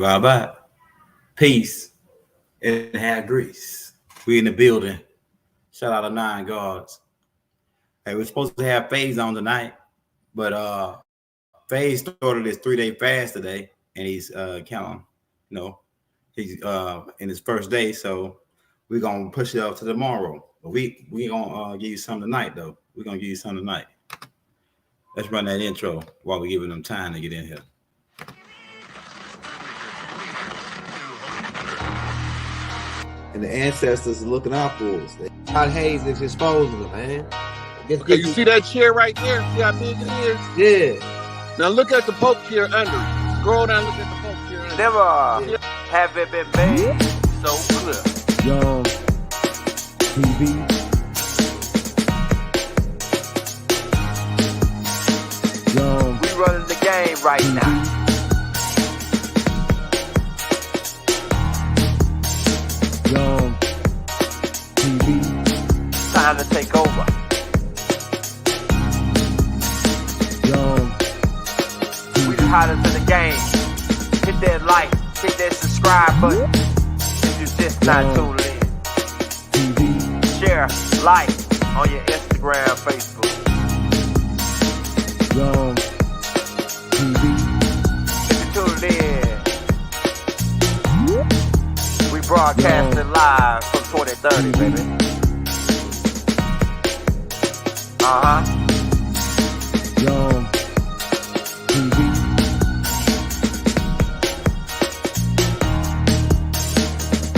Bye. Peace and have grease. We in the building. Shout out to Nine Guards. Hey, we're supposed to have Phase on tonight, but Phase started his 3-day fast today, and he's counting, you know, he's in his first day, so we're gonna push it up to tomorrow. But we gonna give you some tonight though. We're gonna give you some tonight. Let's run that intro while we're giving them time to get in here. And the ancestors are looking out for us. God Hayes is exposing them, man. Okay, you see that chair right there? See how big it is? Yeah. Now look at the Pope chair under it. Scroll down, look at the Pope chair under it. Never have it been made so clear. Young TV. Young. We running the game right now. Young TV. Time to take over. Young We the hottest in the game. Hit that like, hit that subscribe button. If you just not tuned in. TV. Share, like on your Instagram, Facebook. Young TV. If you tuned in, we broadcasting live from 2030, baby. Young TV.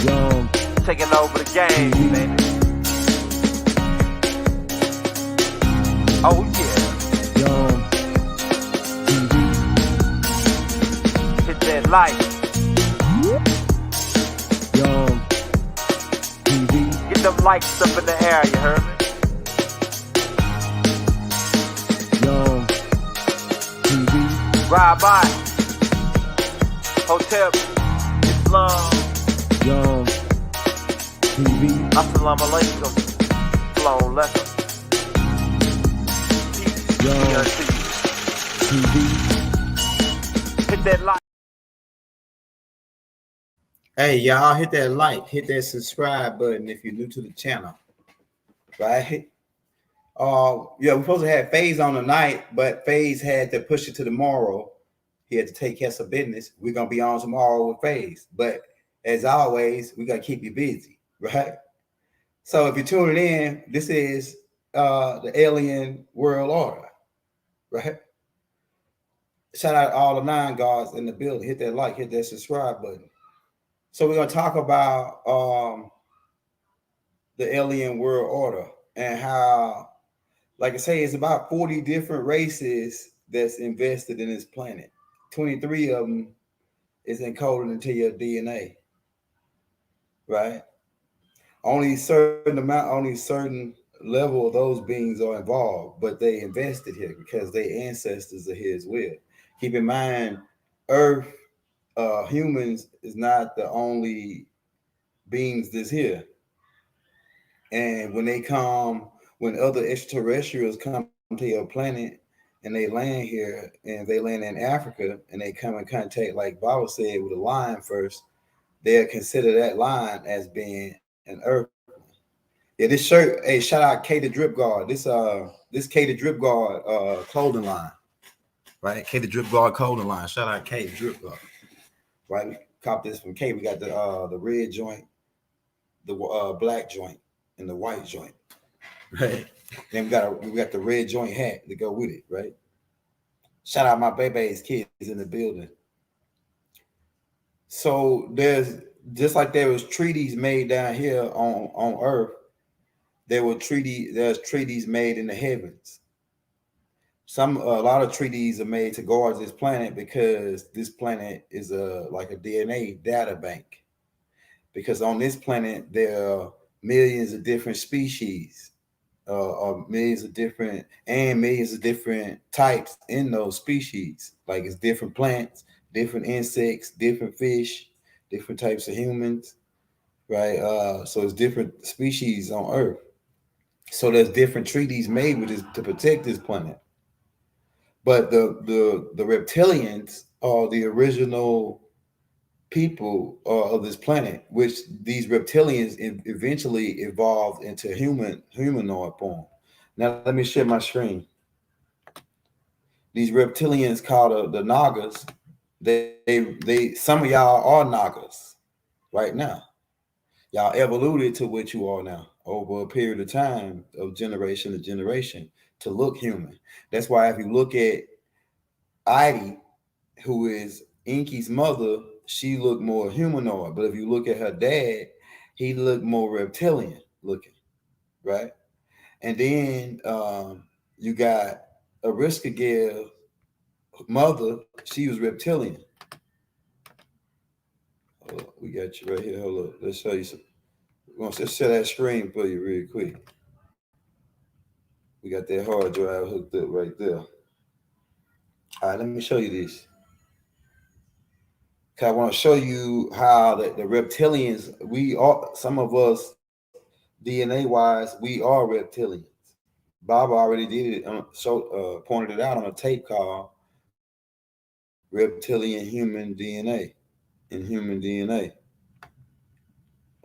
Young Taking over the game, baby. Oh yeah. Young TV. Hit that like. Young TV. Get them likes up in the air, you heard me? Young TV. Ride by. Hotel Islam. Young TV. Assalamu alaikum. Flow lekker. Peace. Young Unto you. TV. Hit that like. Hey, y'all, hit that like, hit that subscribe button if you're new to the channel, right? Yeah, we're supposed to have Phase on tonight, but Phase had to push it to tomorrow. He had to take care of some business. We're gonna be on tomorrow with Phase, but as always, we gotta keep you busy, right? So if you're tuning in, this is the Alien World Order, right? Shout out to all the Nine Guards in the building. Hit that like, hit that subscribe button. So we're going to talk about the Alien World Order and how, like I say, it's about 40 different races that's invested in this planet. 23 of them is encoded into your DNA, right? Only certain level of those beings are involved, but they invested here because their ancestors are here as well. Keep in mind, Earth, humans is not the only beings that's here. And when other extraterrestrials come to your planet and they land here and they land in Africa and they come in contact, like Baba said, with a line first, they'll consider that line as being an Earth. Yeah, this shirt, hey, shout out K the Drip Guard. This K the Drip Guard clothing line, right? K the Drip Guard clothing line. Shout out K the Drip Guard. Right, we copped this from K. We got the red joint, the black joint, and the white joint. Right. Then we got the red joint hat to go with it. Right. Shout out my baby's kids in the building. So there's just like there was treaties made down here on Earth. There's treaties made in the heavens. A lot of treaties are made to guard this planet because this planet is like a DNA data bank. Because on this planet there are millions of different species, or millions of different types in those species. Like it's different plants, different insects, different fish, different types of humans, right? So it's different species on Earth. So there's different treaties made with this to protect this planet. But the reptilians are the original people of this planet, which these reptilians eventually evolved into humanoid form. Now let me share my screen. These reptilians called the Nagas, they some of y'all are Nagas right now. Y'all evoluted to what you are now over a period of time of generation to generation to look human. That's why if you look at Heidi, who is Inky's mother, she looked more humanoid. But if you look at her dad, he looked more reptilian looking, right? And then you got Ariska Gale's mother, she was reptilian. Hold up, we got you right here. Hold up. Let's show you some. We're gonna just share that screen for you real quick. We got that hard drive hooked up right there. All right, let me show you this. Cause I want to show you how the reptilians, we are, some of us DNA wise, we are reptilians. Bob already did it, pointed it out on a tape called Reptilian Human DNA in Human DNA.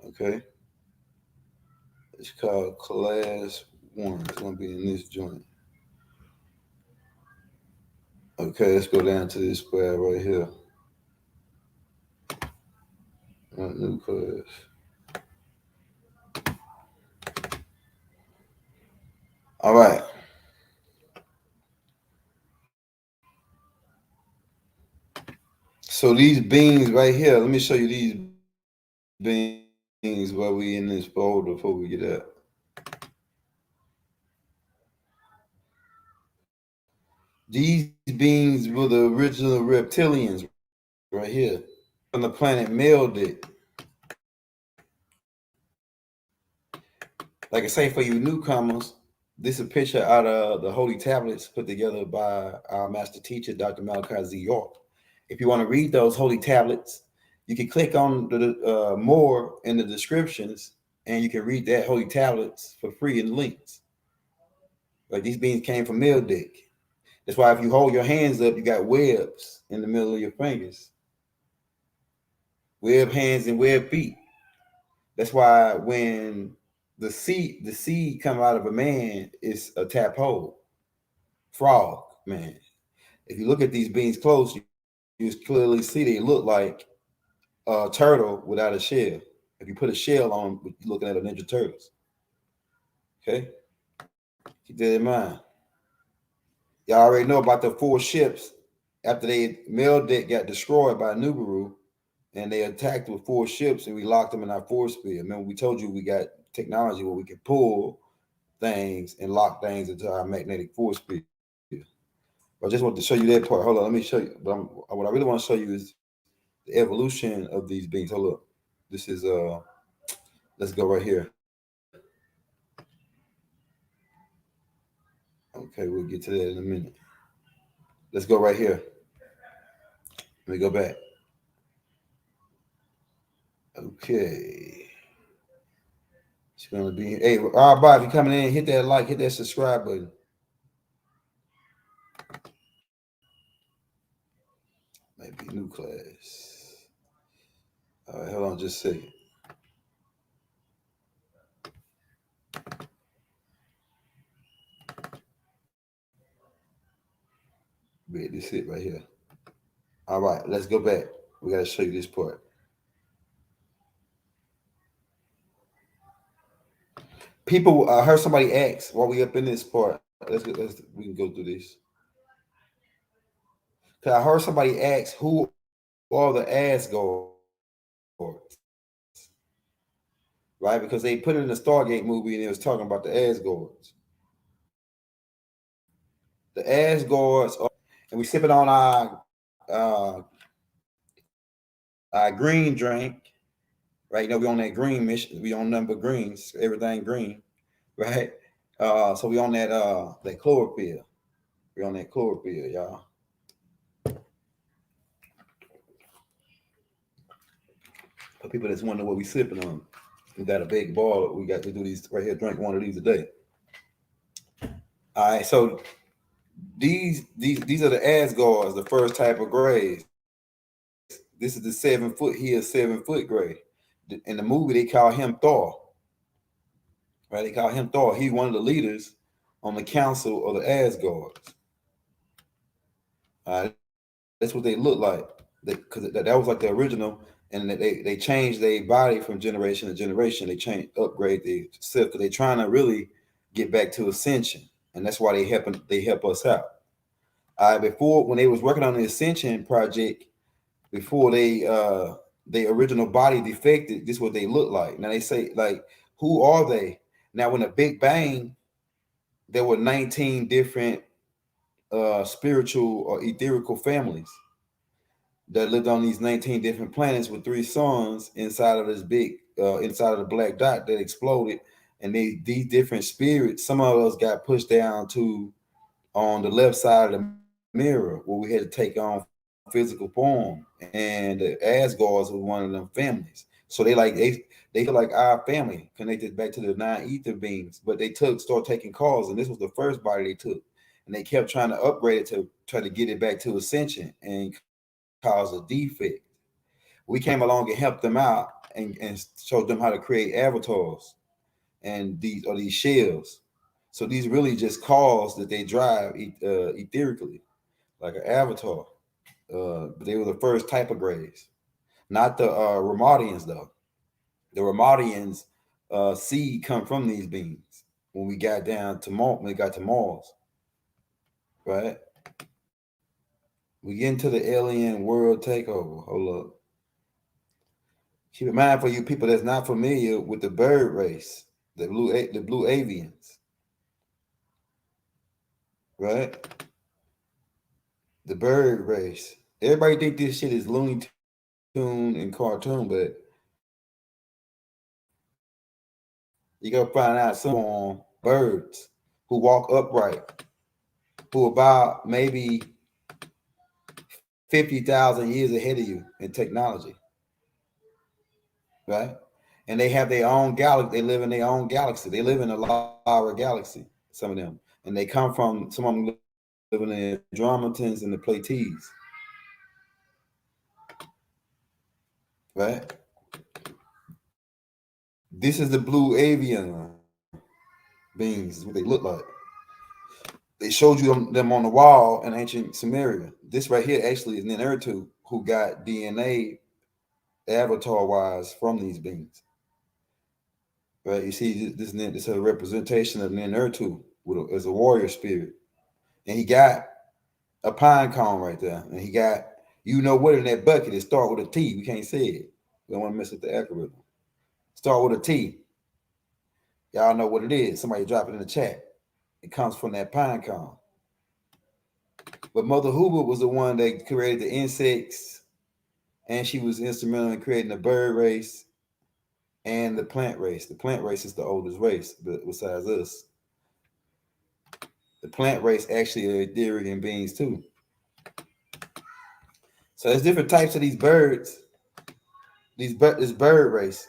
Okay. It's called Class 1. It's going to be in this joint. Okay, let's go down to this square right here. New class. All right. So these beans right here, let me show you these beans while we in this folder before we get up. These beings were the original reptilians right here from the planet Meldick. Like I say, for you newcomers, this is a picture out of the Holy Tablets put together by our master teacher, Dr. Malachi Z York. If you want to read those Holy Tablets, you can click on the more in the descriptions, and you can read that Holy Tablets for free in links. Like these beings came from Meldick. That's why if you hold your hands up, you got webs in the middle of your fingers. Web hands and web feet. That's why when the seed come out of a man is a tadpole, frog, man. If you look at these beings close, you clearly see they look like a turtle without a shell. If you put a shell on, you're looking at a Ninja Turtles. Okay, keep that in mind. Y'all already know about the 4 ships after Meldick got destroyed by Nubaru, and they attacked with 4 ships, and we locked them in our force field. Remember, we told you we got technology where we can pull things and lock things into our magnetic force field. I just want to show you that part. Hold on, let me show you. But what I really want to show you is the evolution of these beings. Hold up. This is let's go right here. Okay, we'll get to that in a minute. Let's go right here. Let me go back. Okay. It's gonna be, hey, all right, Bob, if you're coming in, hit that like, hit that subscribe button. Maybe new class. All right, hold on just a second. Wait, this it right here. All right, let's go back. We gotta show you this part. People, I heard somebody ask while we up in this part. We can go through this. Cause I heard somebody ask who are the Asgards, right? Because they put it in the Stargate movie and it was talking about the Asgards. The Asgards are, and we sipping on our green drink, right? You know, we on that green mission. We on number greens, everything green, right? So we on that chlorophyll. We on that chlorophyll, y'all. For people that's wondering what we sipping on, we got a big ball. We got to do these right here. Drink one of these a day. All right, so these are the Asgards, the first type of grays. This is the 7 foot. He is 7 foot gray. In the movie, they call him Thor. Right? They call him Thor. He's one of the leaders on the council of the Asgards. That's what they look like. Because that was like the original, and they changed their body from generation to generation. They upgrade themselves because they're trying to really get back to ascension, and that's why they help us out. Before, when they was working on the ascension project, before their original body defected, this is what they look like. Now they say, like, who are they? Now, when the Big Bang, there were 19 different spiritual or etherical families that lived on these 19 different planets with 3 suns inside of this inside of the black dot that exploded. And these different spirits, some of us got pushed down to on the left side of the mirror where we had to take on physical form. And the Asgards was one of them families. So they feel like our family connected back to the 9 ether beings, but they started taking calls, and this was the first body they took. And they kept trying to upgrade it to try to get it back to ascension and cause a defect. We came along and helped them out and showed them how to create avatars and these shells. So these really just cars that they drive etherically, like an avatar. But they were the first type of grays, not the Ramadians though. The Ramadians seed come from these beings when we got down to Mars, when we got to Mars, right? We get into the alien world takeover. Hold up. Keep in mind, for you people that's not familiar with the bird race, the blue avians, right? The bird race. Everybody think this shit is Looney Tune and cartoon, but you gotta find out some birds who walk upright, who about maybe 50,000 years ahead of you in technology, right? And they have their own galaxy. They live in their own galaxy. They live in a Lyra galaxy, some of them. And they come from, some of them living in Andromedans and the Pleiades, right? This is the blue avian beings, is what they look like. They showed you them on the wall in ancient Sumeria. This right here actually is Ninurtu, who got DNA avatar-wise from these beings. Right? You see, this is a representation of Ninurtu as a warrior spirit. And he got a pine cone right there. And he got, you know what in that bucket, it start with a T. We can't say it. We don't want to mess with the algorithm. Start with a T. Y'all know what it is. Somebody drop it in the chat. It comes from that pine cone. But Mother Hoover was the one that created the insects, and she was instrumental in creating the bird race and the plant race. The plant race is the oldest race, but besides us. The plant race actually are Etherian beings too. So there's different types of these birds. This bird race,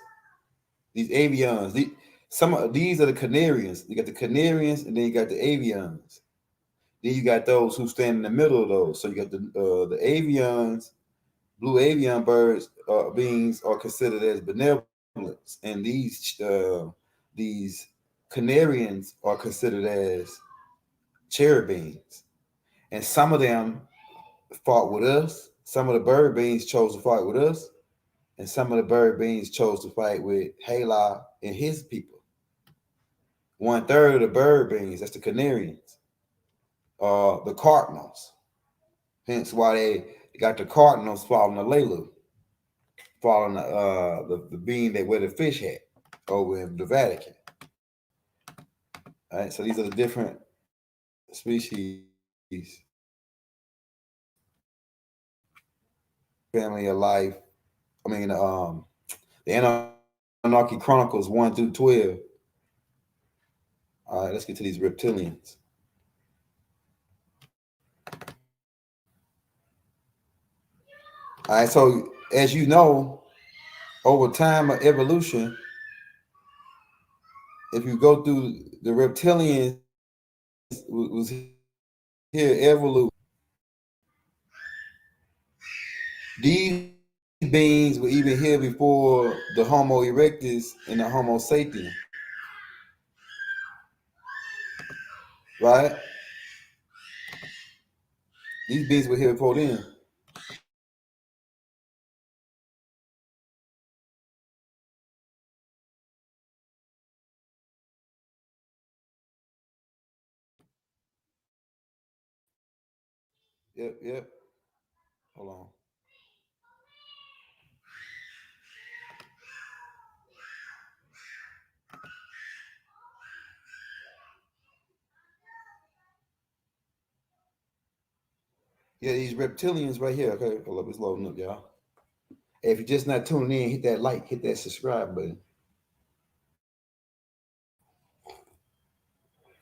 these avians. Some of these are the Canarians. You got the Canarians, and then you got the avians. Then you got those who stand in the middle of those. So you got the avians, blue avian birds, beings are considered as benevolent, and these Canarians are considered as cherubins. And some of them fought with us. Some of the bird beings chose to fight with us, and some of the bird beings chose to fight with Hala and his people. 1/3 of the bird beings, that's the Canarians, the cardinals. Hence why they got the cardinals following the Layla, following the being that wear the fish hat over in the Vatican. All right, so these are the different species. Family of life. I mean, the Anarchy Chronicles 1 through 12. All right, let's get to these reptilians. All right, so as you know, over time of evolution, if you go through the reptilians was here evolution. These beings were even here before the Homo erectus and the Homo sapien, right? These beings were here before then. Yep. Hold on. Yeah, these reptilians right here. Okay, hold up, it's loading up, y'all. Hey, if you're just not tuning in, hit that like, hit that subscribe button.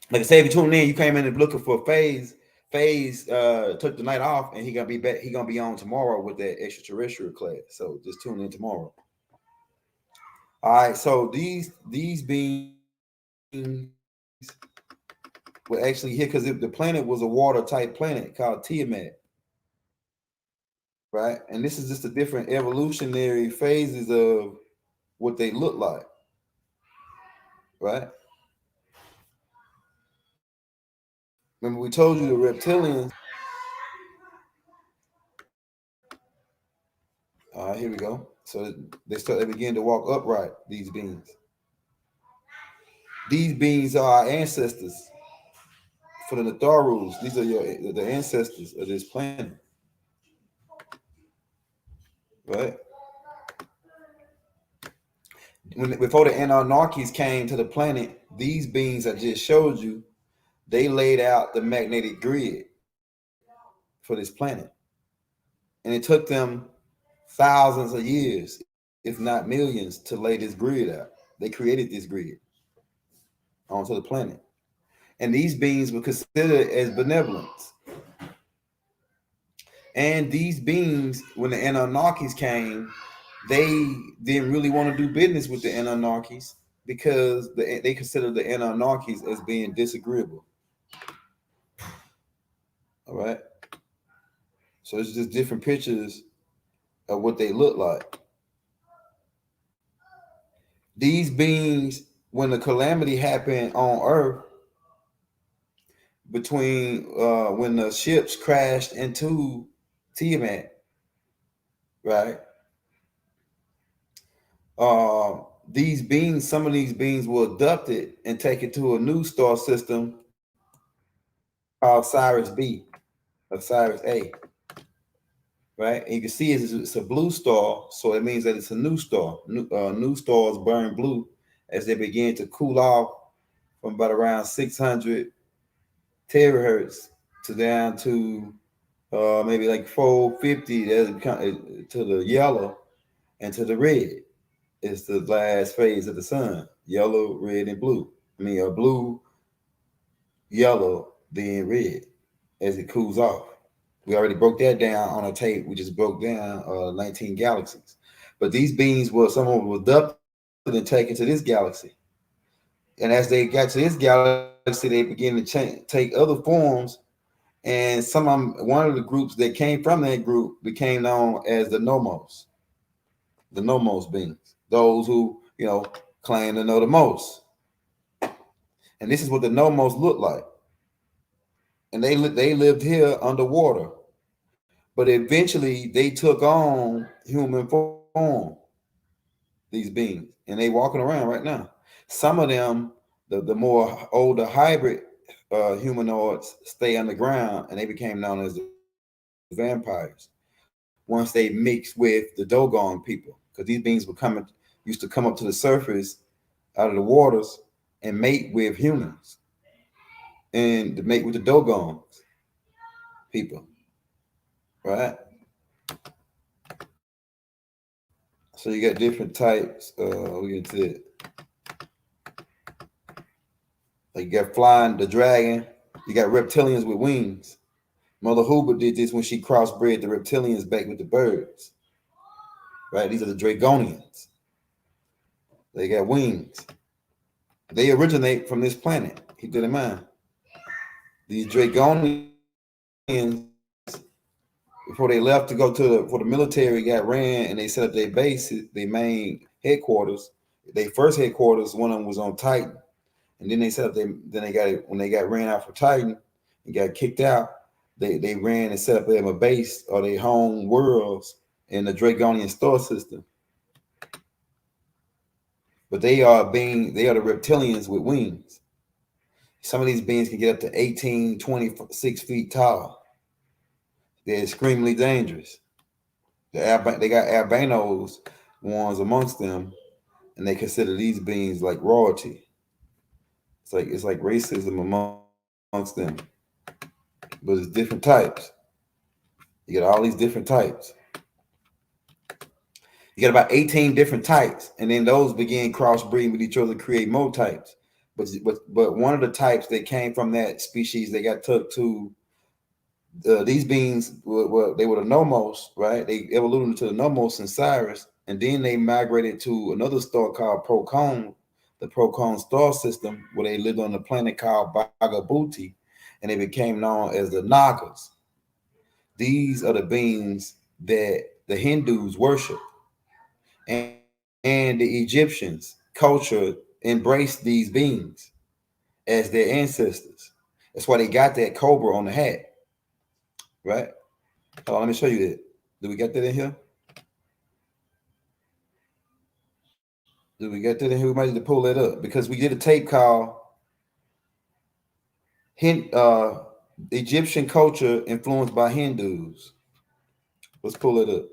Like I say, if you're tuning in, you came in and looking for Phase. Phase took the night off, and he gonna be back. He gonna be on tomorrow with that extraterrestrial class. So just tune in tomorrow. All right. So these beings were actually here because the planet was a water type planet called Tiamat, right? And this is just the different evolutionary phases of what they look like, right? Remember, we told you the reptilians. All right, here we go. So they begin to walk upright. These beings. These beings are our ancestors for the Natharus. These are the ancestors of this planet, right? Before the Anunnakis came to the planet, these beings I just showed you, they laid out the magnetic grid for this planet, and it took them thousands of years, if not millions, to lay this grid out. They created this grid onto the planet, and these beings were considered as benevolent. And these beings, when the Anunnakis came, they didn't really want to do business with the Anunnakis because they considered the Anunnakis as being disagreeable. All right. So it's just different pictures of what they look like. These beings, when the calamity happened on Earth, between when the ships crashed into Tiamat, right? These beings, some of these beings were abducted and taken to a new star system called Sirius B or Sirius A, right? And you can see it's a blue star, so it means that it's a new star. New stars burn blue as they begin to cool off from about around 600 terahertz to down to maybe like 450 to the yellow and to the red. It's the last phase of the sun: yellow, red, and blue. I mean, blue, yellow, then red as it cools off. We already broke that down on a tape. We just broke down 19 galaxies. But these beings were someone was abducted and taken to this galaxy. And as they got to this galaxy, they began to take other forms. And one of the groups that came from that group became known as the Nomos beings, those who claim to know the most. And this is what the Nomos look like. And they lived here underwater, but eventually they took on human form. These beings, and they walking around right now. Some of them, the more older hybrid humanoids, stay underground, and they became known as the vampires once they mixed with the Dogon people, because these beings used to come up to the surface out of the waters and mate with humans and to mate with the Dogon people, right? So you got different types. We get to it. Like you got flying the dragon. You got reptilians with wings. Mother Hoover did this when she crossbred the reptilians back with the birds. Right? These are the Dragonians. They got wings. They originate from this planet. Keep that in mind. These Dragonians before they left to go to for the military, got ran and they set up their base, their main headquarters. Their first headquarters, one of them was on Titan, and then they set up then they got it when they got ran out for Titan and got kicked out. They ran and set up them a base or their home worlds in the Draconian star system. But they are the reptilians with wings. Some of these beings can get up to 18, 26 feet tall. They're extremely dangerous. They got albinos ones amongst them, and they consider these beings like royalty. It's like racism amongst them, but it's different types. You got all these different types. You got about 18 different types, and then those begin crossbreeding with each other to create more types. But one of the types that came from that species, they got took to these beings they were the nomos, right? They evolved into the nomos and Cyrus, and then they migrated to another star called Procon, the Procon star system, where they lived on a planet called Bagabuti, and they became known as the Nagas. These are the beings that the Hindus worship, and, and the Egyptians culture embraced these beings as their ancestors. That's why they got that cobra on the hat, right? Oh, let me show you that. Do we get that in here? Do we get that in here? We might need to pull that up because we did a tape called Egyptian culture influenced by Hindus. Let's pull it up.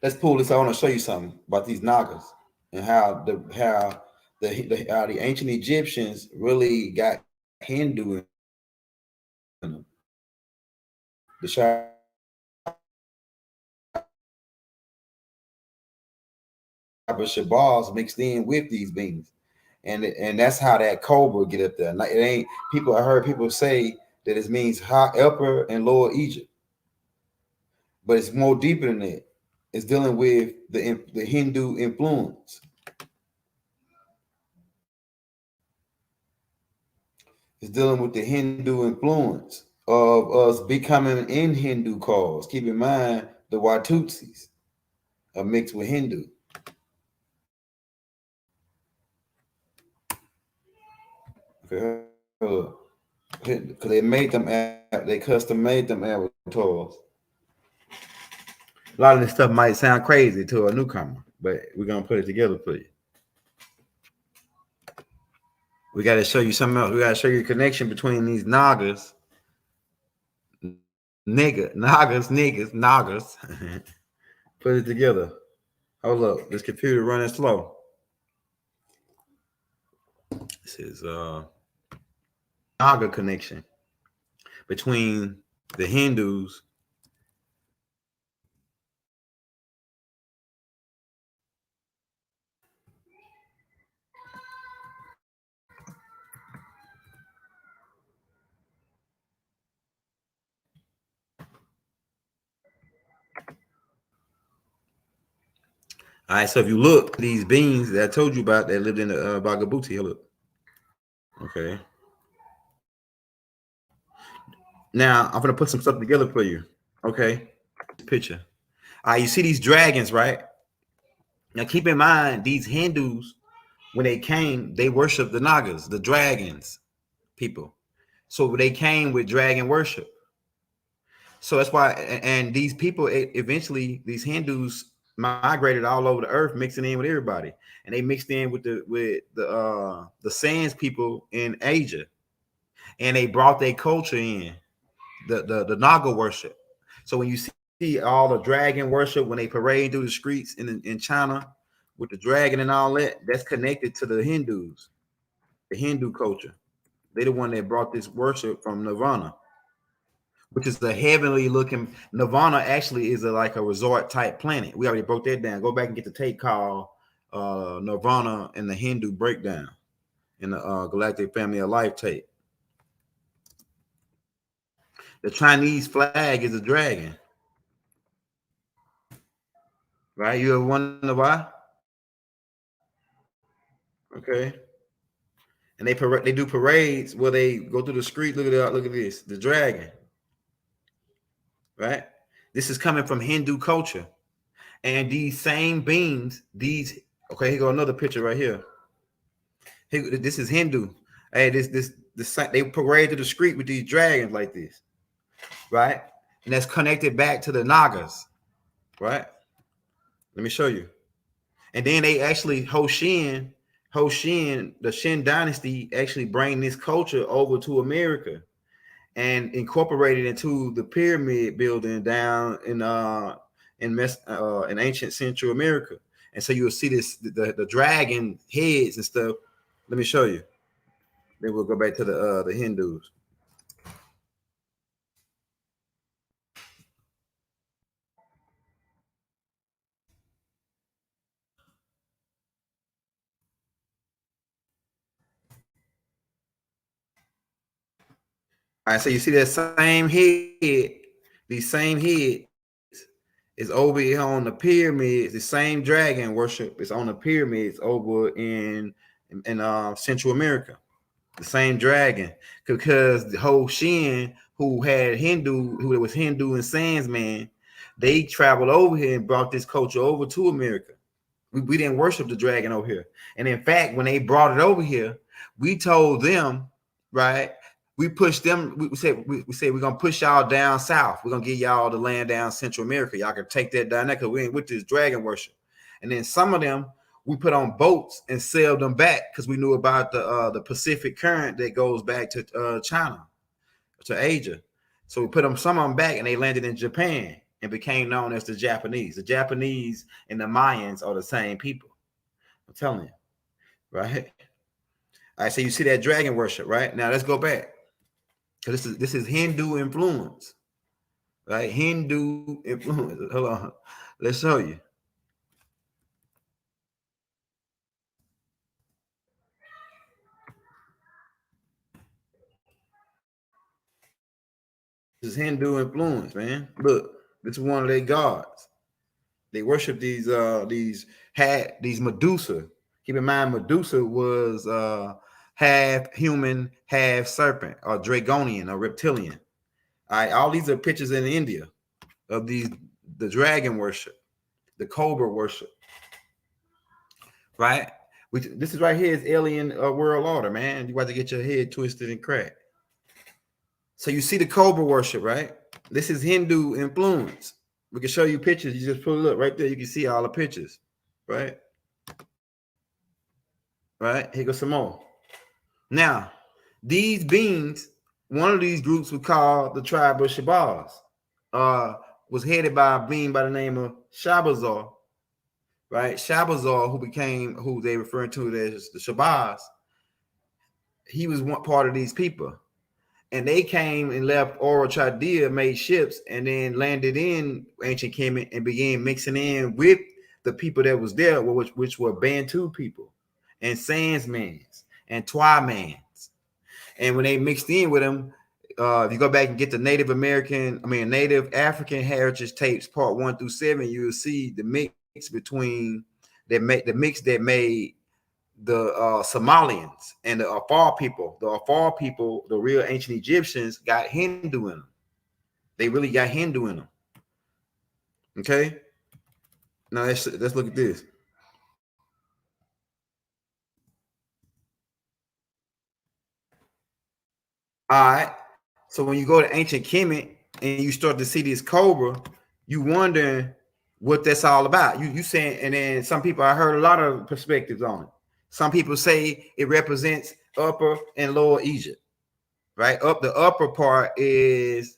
Let's pull this. I want to show you something about these Nagas and how the ancient Egyptians really got Hindu in them. The Shabazz mixed in with these beings, and that's how that cobra get up there. It ain't people. I heard people say that it means high upper and lower Egypt, but it's more deeper than that. It's dealing with the Hindu influence. It's dealing with the Hindu influence of us becoming in Hindu cause. Keep in mind the Watutsis are mixed with Hindu. Okay, because they made them, they custom made them avatars. A lot of this stuff might sound crazy to a newcomer, but we're gonna put it together for you. We got to show you something else. We got to show you the connection between these Nagas, Nagas. Put it together. Hold up, this computer running slow. This is Naga connection between the Hindus. All right, so if you look, these beings that I told you about that lived in the Bagabuti, look. Okay. Now I'm gonna put some stuff together for you. Okay. Picture. All right, you see these dragons, right? Now keep in mind, these Hindus, when they came, they worshiped the Nagas, the dragons, people. So they came with dragon worship. So that's why, and these people eventually, these Hindus migrated all over the earth, mixing in with everybody, and they mixed in with the Sands people in Asia, and they brought their culture in, the Naga worship. So when you see all the dragon worship when they parade through the streets in China with the dragon and all that, that's connected to the Hindus, the Hindu culture. They're the one that brought this worship from Nirvana, which is a heavenly looking. Nirvana actually is like a resort type planet. We already broke that down. Go back and get the tape called Nirvana and the Hindu Breakdown in the Galactic Family of Life tape. The Chinese flag is a dragon. Right? You ever wonder why? Okay. and they do parades where they go through the street. Look at this, the dragon, right? This is coming from Hindu culture, and these same beings, okay, here go another picture right here. This is Hindu. Hey, this they parade to the street with these dragons like this, right? And that's connected back to the Nagas, right? Let me show you. And then they actually Hoshin, the Shin dynasty actually bring this culture over to America and incorporate it into the pyramid building down in ancient Central America. And so you'll see the dragon heads and stuff. Let me show you. Then we'll go back to the Hindus. All right, so you see that same head, these same heads is over here on the pyramids. The same dragon worship is on the pyramids over in Central America. The same dragon, because the whole Shin, who was Hindu and Sandsman, they traveled over here and brought this culture over to America. We didn't worship the dragon over here. And in fact, when they brought it over here, we told them, right? We pushed them. We said we're gonna push y'all down south. We're gonna give y'all the land down Central America. Y'all can take that down there because we ain't with this dragon worship. And then some of them we put on boats and sailed them back because we knew about the Pacific current that goes back to China, to Asia. So we put some of them back, and they landed in Japan and became known as the Japanese. The Japanese and the Mayans are the same people. I'm telling you, right? All right, so you see that dragon worship, right? Now let's go back. Because this is Hindu influence, right? Hindu influence. Hold on, let's show you. This is Hindu influence, man. Look, this is one of their gods. They worship these Medusa. Keep in mind, Medusa was half human, half serpent, or dragonian, or reptilian. All right, all these are pictures in India of the dragon worship, the cobra worship, right? This is right here is alien world order, man. You got to get your head twisted and cracked. So you see the cobra worship, right? This is Hindu influence. We can show you pictures. You just pull it up right there. You can see all the pictures, right? Right, here goes some more. Now, these beings, one of these groups was called the tribe of Shabazz, was headed by a being by the name of Shabazar, right? Shabazar, who they refer to as the Shabazz, he was one part of these people. And they came and left Oral Chaldea, made ships, and then landed in ancient Kemet and began mixing in with the people that was there, which were Bantu people and Sandsmans and Twimans. And when they mixed in with them, if you go back and get the Native African heritage tapes, part 1 through 7, you will see the mix between the mix that made the Somalians and the Afar people. The Afar people, the real ancient Egyptians, got Hindu in them. They really got Hindu in them. Okay. Now let's look at this. All right. So when you go to ancient Kemet and you start to see this cobra, you wondering what that's all about. You saying, and then some people, I heard a lot of perspectives on it. Some people say it represents Upper and Lower Egypt, right? The upper part is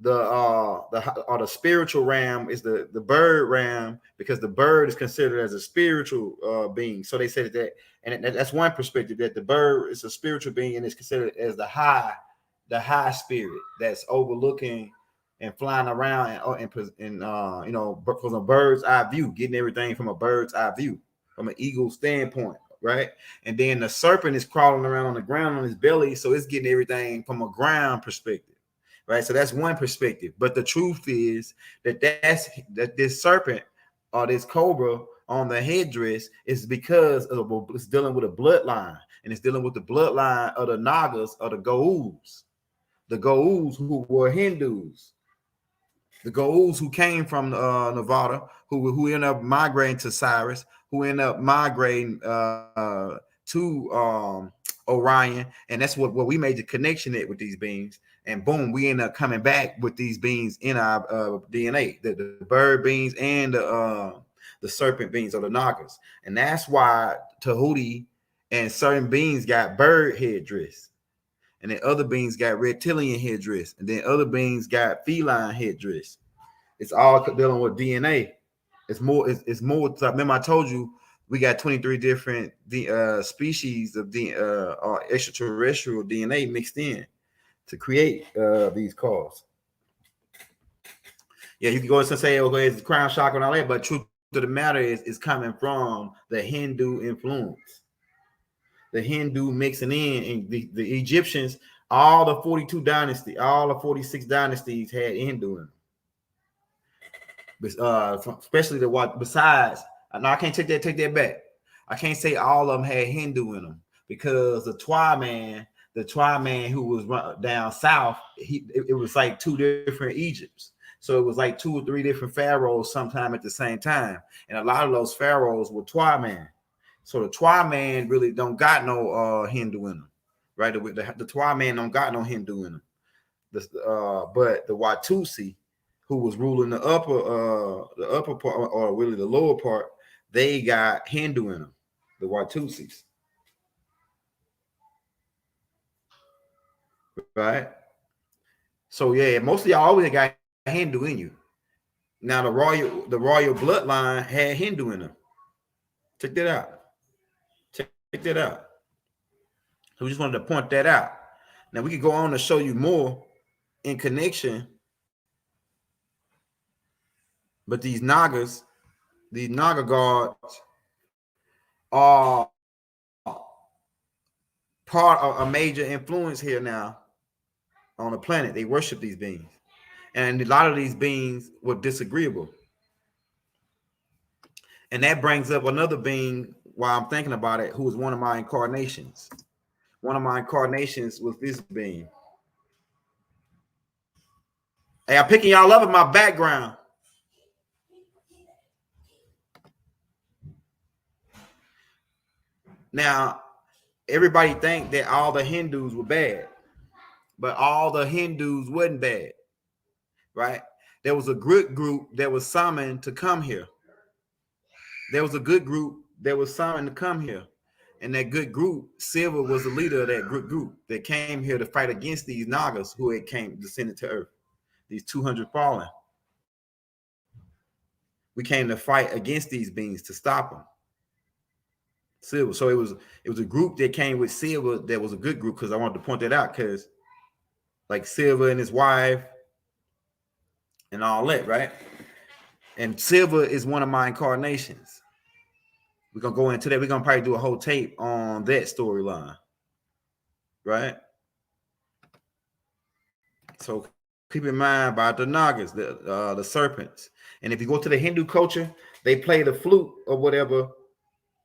the spiritual realm, is the bird realm, because the bird is considered as a spiritual being. So they said that, and that's one perspective, that the bird is a spiritual being and is considered as the high spirit that's overlooking and flying around and from a bird's eye view, getting everything from a bird's eye view, from an eagle standpoint, right? And then the serpent is crawling around on the ground on his belly, so it's getting everything from a ground perspective, right? So that's one perspective. But the truth is that this serpent or this cobra on the headdress is because it's dealing with a bloodline, and it's dealing with the bloodline of the Nagas, of the Go'uls who were Hindus, the Go'uls who came from Nevada, who ended up migrating to Cyrus, who ended up migrating to Orion, and that's what we made the connection with these beings. And boom, we end up coming back with these beings in our DNA, the bird beings and the serpent beings or the Nagas. And that's why Tahuti and certain beings got bird headdress, and then other beings got reptilian headdress, and then other beings got feline headdress. It's all dealing with DNA. It's more. Remember, I told you we got 23 different species of extraterrestrial DNA mixed in to create these cars. Yeah, you can go and say, okay, it's the crown chakra and all that, but truth of the matter is coming from the Hindu influence. The Hindu mixing in, and the Egyptians, all the 42 dynasty, all the 46 dynasties had Hindu in them. Especially the what besides, no, I can't take that back. I can't say all of them had Hindu in them, because the Twa man who was down south, it was like two different Egypts. So it was like 2 or 3 different pharaohs sometime at the same time. And a lot of those pharaohs were Twa man. So the Twa man really don't got no Hindu in them, right? The Twa man don't got no Hindu in them. But the Watusi, who was ruling the upper part, or really the lower part, they got Hindu in them, the Watusis. Right? So yeah, most of y'all always got Hindu in you. Now the royal bloodline had Hindu in them. Check that out. Check that out. So we just wanted to point that out. Now we could go on to show you more in connection. But these Naga gods are part of a major influence here now on the planet. They worship these beings. And a lot of these beings were disagreeable. And that brings up another being while I'm thinking about it, who was one of my incarnations. One of my incarnations was this being. Hey, I'm picking y'all up in my background. Now, everybody think that all the Hindus were bad, but all the Hindus wasn't bad, right? There was a good group that was summoned to come here. There was a good group that was summoned to come here. And that good group, Silver was the leader of that good group that came here to fight against these Nagas who had descended to Earth, these 200 fallen. We came to fight against these beings to stop them. Silver. So it was a group that came with Silver that was a good group, because I wanted to point that out, because like Silver and his wife and all that, right? And Silver is one of my incarnations. We're going to go into that. We're going to probably do a whole tape on that storyline, right? So keep in mind about the Nagas, the serpents. And if you go to the Hindu culture, they play the flute or whatever.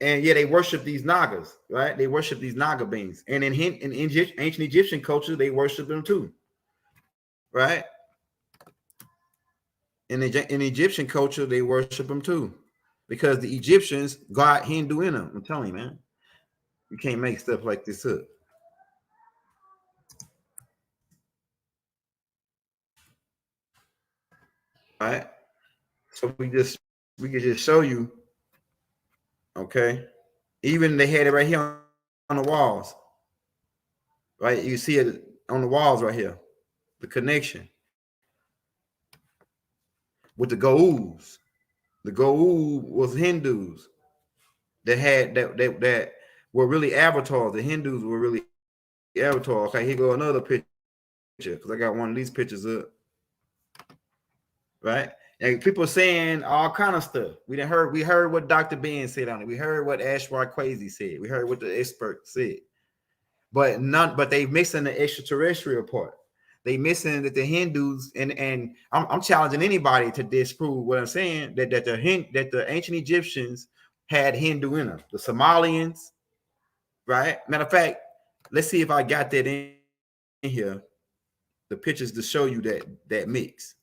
And yeah, they worship these Nagas, right? They worship these Naga beings. And in ancient Egyptian culture, they worship them too, right? In Egyptian culture, they worship them too, because the Egyptians got Hindu in them. I'm telling you, man, you can't make stuff like this up. All right. So we could just show you, okay? Even they had it right here on the walls, right? You see it on the walls right here, the connection with the Go'uls. The Go'ul was Hindus that had that were really avatars. The Hindus were really avatars. Okay, here go another picture, because I got one of these pictures up, right? And people are saying all kind of stuff. We heard what Dr. Ben said on it. We heard what Ashwar Kwesi said. We heard what the expert said. But they missing the extraterrestrial part. They missing that the Hindus, and I'm challenging anybody to disprove what I'm saying, that the ancient Egyptians had Hindu in them. The Somalians, right? Matter of fact, let's see if I got that in here. The pictures to show you that mix.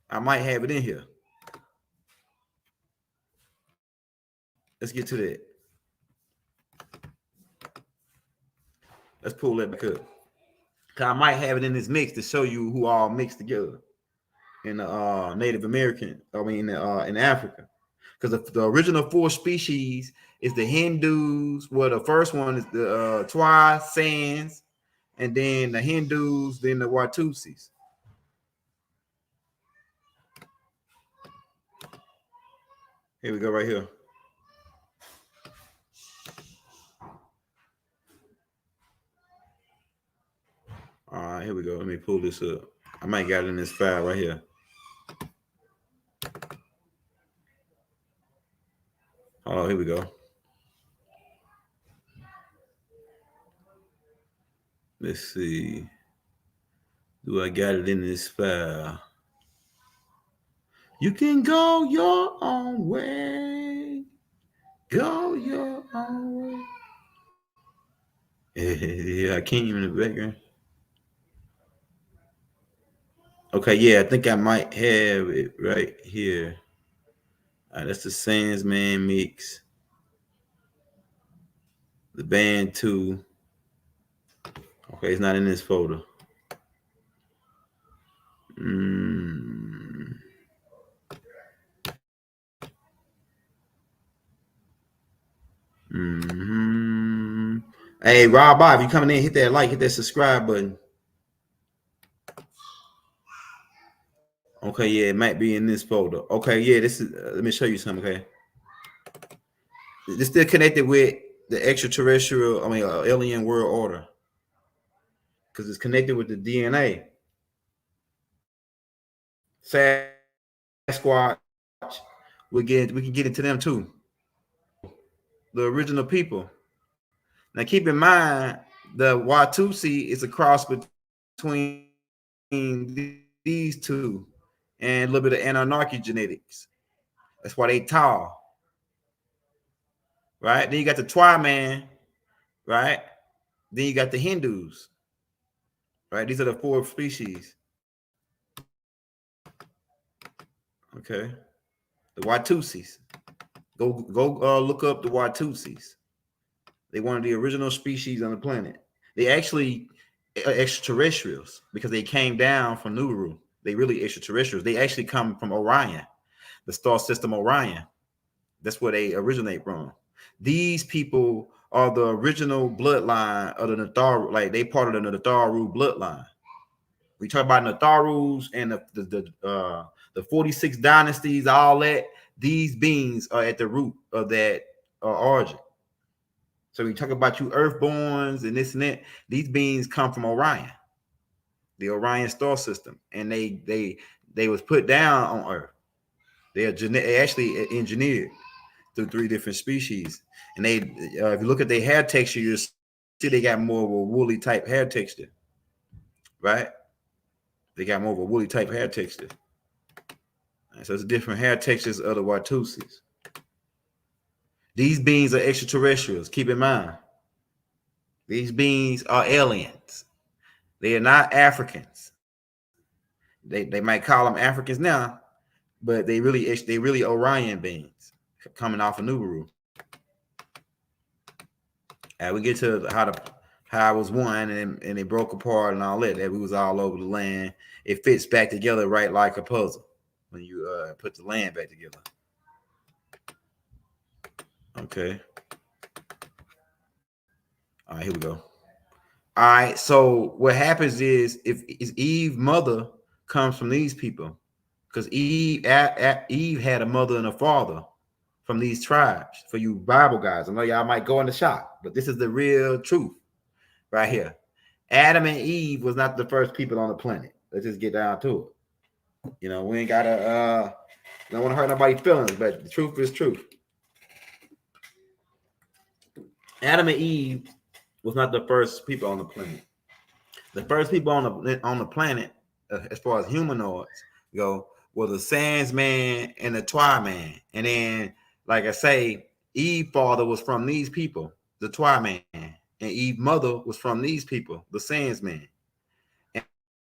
I might have it in here. Let's get to that. Let's pull that back up. I might have it in this mix to show you who all mixed together in the Native American, in Africa. Because the original 4 species is the Hindus. Well, the first one is the Twa, Sans, and then the Hindus, then the Watusis. Here we go, right here. All right, here we go. Let me pull this up. I might got it in this file right here. Oh, here we go. Let's see. Do I got it in this file? You can go your own way. Go your own way. Yeah, I can't even in the background. Okay, yeah, I think I might have it right here. All right, that's the Sans Man mix. The band 2. Okay, it's not in this folder. Hey, Rob Bob, if you coming in, hit that like, hit that subscribe button. Okay, yeah, it might be in this folder. Okay, yeah, this is. Let me show you something. Okay, it's still connected with the extraterrestrial. Alien world order, because it's connected with the DNA. Sasquatch. We can get into them too. The original people. Now, keep in mind, the Watusi is a cross between these two and a little bit of Anunnaki genetics. That's why they tall. Right? Then you got the Twa man, right? Then you got the Hindus. Right? These are the 4 species. Okay. The Watusis. Go look up the Watusis. They're one of the original species on the planet. They actually are extraterrestrials because they came down from Nibiru. They really extraterrestrials. They actually come from Orion, the star system Orion. That's where they originate from. These people are the original bloodline of the Natharu. Like, they part of the Natharu bloodline. We talk about Natharus and the 46 dynasties, all that. These beings are at the root of that origin. So we talk about you earthborns and this and that. These beings come from Orion, the Orion star system, and they was put down on Earth. They are actually engineered through 3 different species. And they, if you look at their hair texture, you see they got more of a woolly type hair texture, right? They got more of a woolly type hair texture. Right, so it's different hair textures of the Watusis. These beings are extraterrestrials. Keep in mind, these beings are aliens. They are not Africans. They might call them Africans now, but they really Orion beings coming off of Nibiru. And we get to how it was one and it broke apart and all that. That we was all over the land. It fits back together right like a puzzle when you put the land back together. Okay. All right, here we go. All right, so what happens is if Eve's mother comes from these people, because Eve had a mother and a father from these tribes. For you Bible guys, I know y'all might go into shock, but this is the real truth right here. Adam and Eve was not the first people on the planet. Let's just get down to it. You know, we ain't gotta don't want to hurt nobody's feelings, but the truth is truth. Adam and Eve was not the first people on the planet. The first people on the planet, as far as humanoids go, were the Sans man and the Twa man. And then like I say, Eve's father was from these people, the Twa man, and Eve's mother was from these people, the Sands man,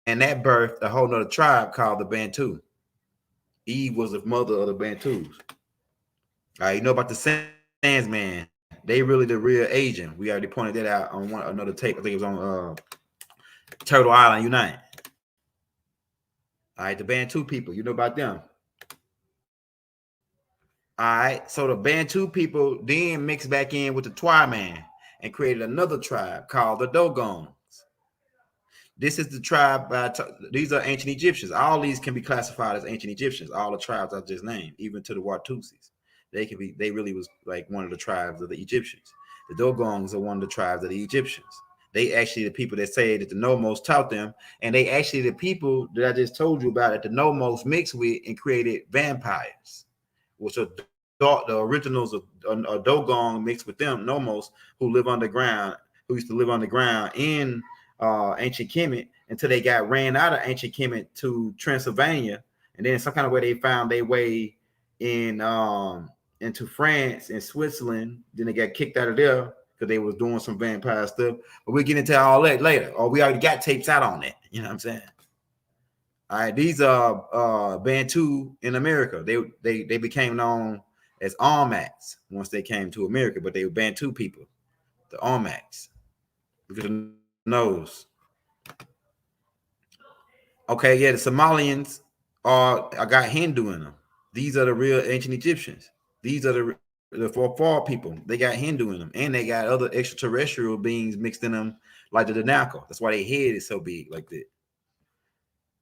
and that birthed a whole nother tribe called the Bantu. Eve was the mother of the Bantus. All right, you know about the Sands man? They really the real agent. We already pointed that out on another tape. I think it was on Turtle Island Unite. All right, the Bantu people, you know about them. All right, so the Bantu people then mixed back in with the Twa man and created another tribe called the Dogons. This is the tribe. These are ancient Egyptians. All these can be classified as ancient Egyptians. All the tribes I just named, even to the Watusis, they can be. They really was like one of the tribes of the Egyptians. The Dogons are one of the tribes of the Egyptians. They actually the people that say that the Nomos taught them, and they actually the people that I just told you about that the Nomos mixed with and created vampires, which are the originals of Dogon mixed with them Nomos who live underground, who used to live underground in ancient Kemet until they got ran out of ancient Kemet to Transylvania, and then some kind of way they found their way in into France and Switzerland. Then they got kicked out of there because they was doing some vampire stuff. But we'll get into all that later. Or we already got tapes out on that. You know what I'm saying? All right, these are Bantu in America. They became known as Almacs once they came to America, but they were Bantu people, the Almacs. Look at the nose. Okay, yeah, the Somalians I got Hindu in them. These are the real ancient Egyptians. These are the far people. They got Hindu in them, and they got other extraterrestrial beings mixed in them, like the Danako. That's why their head is so big like that.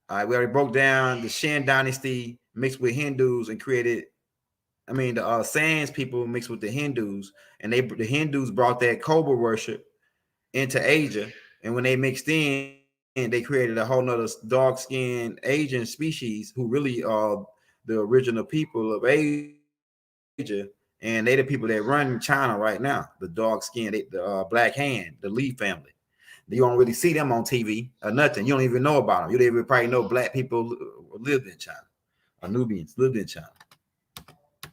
All right, we already broke down the Shan dynasty mixed with Hindus and created. I mean, the Sands people mixed with the Hindus, and the Hindus brought that Cobra worship into Asia, and when they mixed in, they created a whole nother dark-skinned Asian species who really are the original people of Asia, and they the people that run China right now. The dark-skinned, the Black Hand, the Lee family. You don't really see them on TV or nothing. You don't even know about them. You don't even probably know black people lived in China, or Nubians lived in China.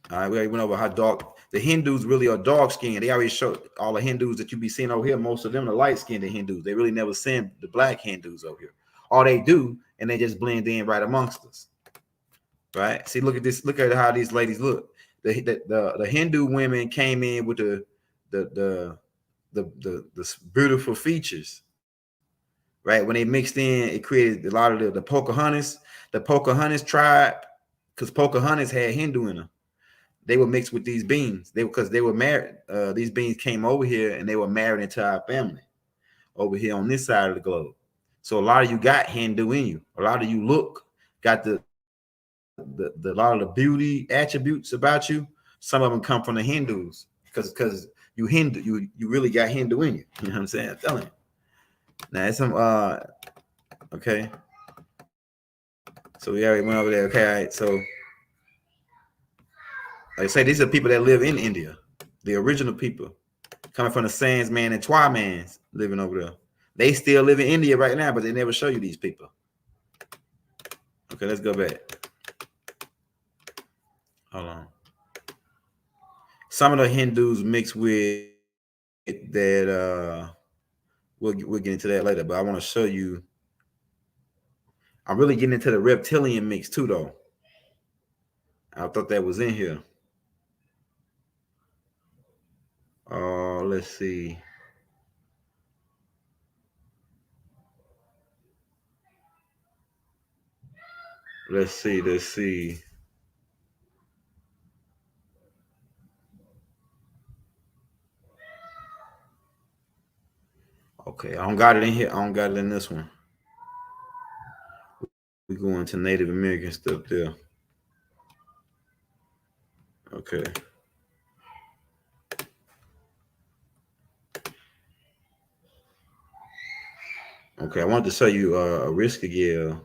All right, we already went over how dark the Hindus really are dark skinned. They already showed all the Hindus that you be seeing over here. Most of them are light skinned Hindus. They really never send the black Hindus over here. All they do, and they just blend in right amongst us. Right? See, look at this. Look at how these ladies look. The Hindu women came in with the beautiful features. Right? When they mixed in, it created a lot of the Pocahontas. The Pocahontas tribe, because Pocahontas had Hindu in them. They were mixed with these beings. Because they were married. These beings came over here and they were married into our family over here on this side of the globe. So a lot of you got Hindu in you. A lot of you got the lot of the beauty attributes about you. Some of them come from the Hindus because you Hindu, you really got Hindu in you. You know what I'm saying? I'm telling you. Now it's some okay. So we already went over there. Okay, all right. So like I say, these are people that live in India, the original people coming from the Sands man and Twa mans living over there. They still live in India right now, but they never show you these people. Okay, let's go back. Hold on. Some of the Hindus mixed with that. We'll get into that later, but I want to show you. I'm really getting into the reptilian mix too, though. I thought that was in here. Let's see. Let's see. Okay, I don't got it in here. I don't got it in this one. We're going to Native American stuff there. Okay. Okay, I wanted to show you a Riskagel.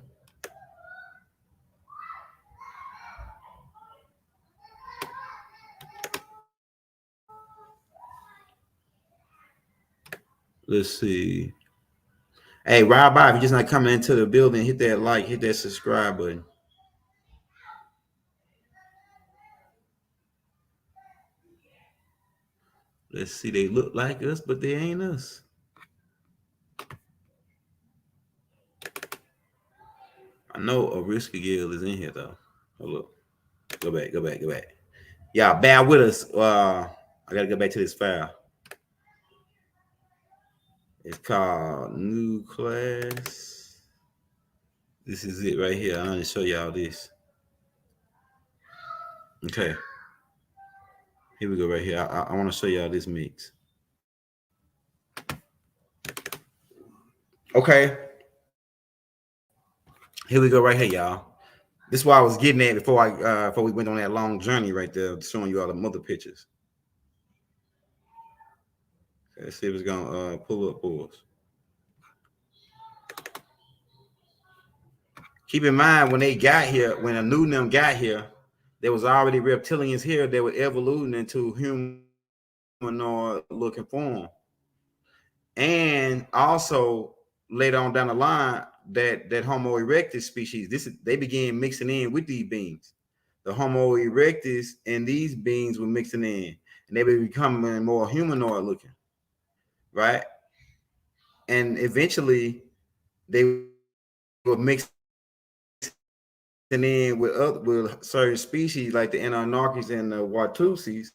Let's see. Hey, Rob, if you're just not coming into the building, hit that like, hit that subscribe button. Let's see. They look like us, but they ain't us. I know a risky gill is in here though. Hold up. Go back. Y'all bear with us. I gotta go back to this file. It's called new class. This is it right here. I'm gonna show y'all this. Okay. Here we go right here. I want to show y'all this mix. Okay. Here we go right here, y'all. This is why I was getting at before we went on that long journey right there, showing you all the mother pictures. Okay, let's see if it's gonna pull up for us. Keep in mind when they got here, when Anunnum got here, there was already reptilians here that were evolving into humanoid looking form. And also later on down the line, that Homo erectus species, they began mixing in with these beings. The Homo erectus and these beings were mixing in, and they were becoming more humanoid looking, right? And eventually they were mixing in with certain species like the Anunnakis and the Watusis.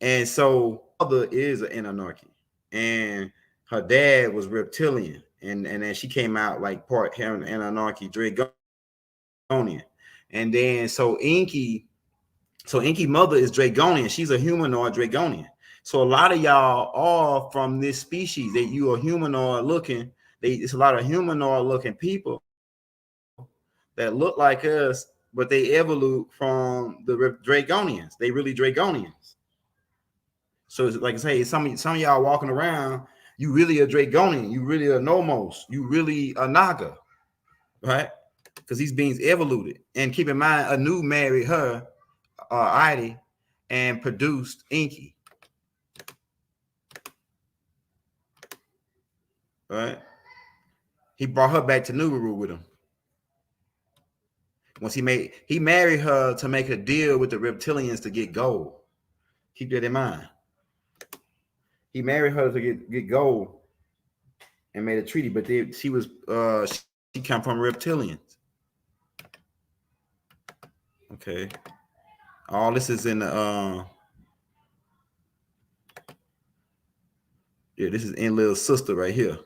And so mother is an Anunnaki, and her dad was reptilian, and then she came out like part Anunnaki Dragonian. And then so Inky mother is Dragonian. She's a humanoid Dragonian. So a lot of y'all are from this species that you are humanoid looking. It's a lot of humanoid looking people that look like us, but they evolved from the Dragonians. They really Dragonians. So it's like I say, some of y'all walking around, you really a Dragonian, you really a Nomos, you really a Naga, right? Because these beings evolved. And keep in mind, Anu married her, Ida, and produced Inky. Right? He brought her back to Nibiru with him. Once he married her to make a deal with the reptilians to get gold. Keep that in mind. He married her to get gold and made a treaty, but she come from reptilians. Okay. All this is in the this is Enlil's sister right here.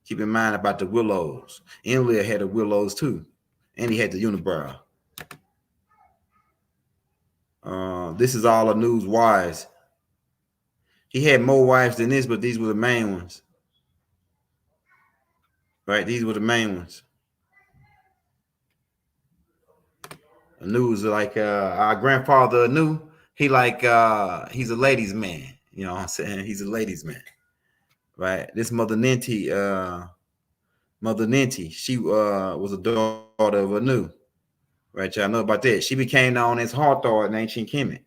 Keep in mind about the willows. Enlil had the willows too, and he had the unibrow. This is all Anu's wives. He had more wives than this, but these were the main ones. Right? These were the main ones. Anu was like our grandfather Anu. He's a ladies' man. You know what I'm saying? He's a ladies' man. Right? This Mother Ninti, she was a daughter of Anu. Right? Y'all know about that. She became known as Hathor in ancient Kemet.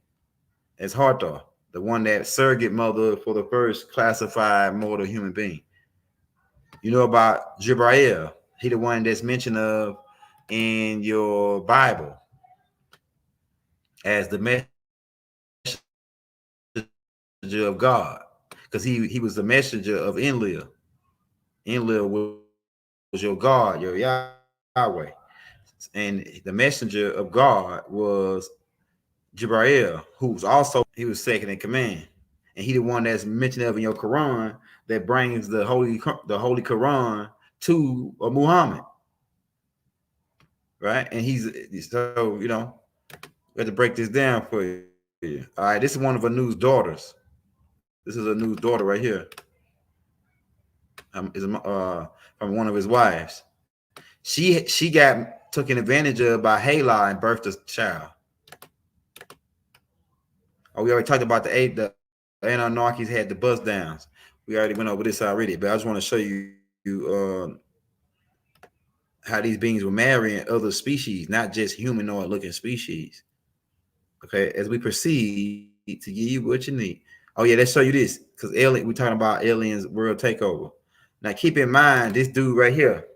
As Hathor, the one that surrogate mother for the first classified mortal human being. You know about Jibrail. He the one that's mentioned of in your Bible as the messenger of God, because he was the messenger of Enlil. Enlil was your God, your Yahweh, and the messenger of God was Jibrail, he was second in command, and he the one that's mentioned of in your Quran that brings the holy Quran to Muhammad, right? And so we have to break this down for you. All right, this is one of Anu's daughters. This is Anu's daughter right here. Is from one of his wives. She got taken advantage of by Hala and birthed a child. Oh, we already talked about the Anunnakis had the bust downs. We already went over this already, but I just want to show you how these beings were marrying other species, not just humanoid looking species. Okay, as we proceed to give you what you need. Oh yeah, let's show you this, because we're talking about aliens world takeover. Now keep in mind this dude right here.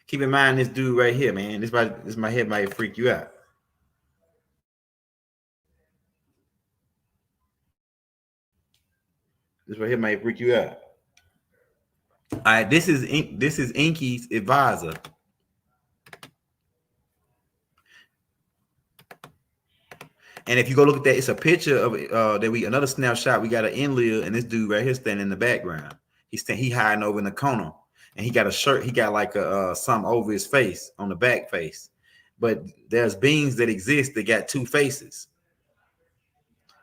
Keep in mind this dude right here, man. This my head might freak you out. This right here might freak you out. All right, this is Inky's advisor. And if you go look at that, it's a picture of another snapshot. We got an Enlil and this dude right here standing in the background. He hiding over in the corner, and he got a shirt. He got like a something over his face on the back face. But there's beings that exist that got two faces.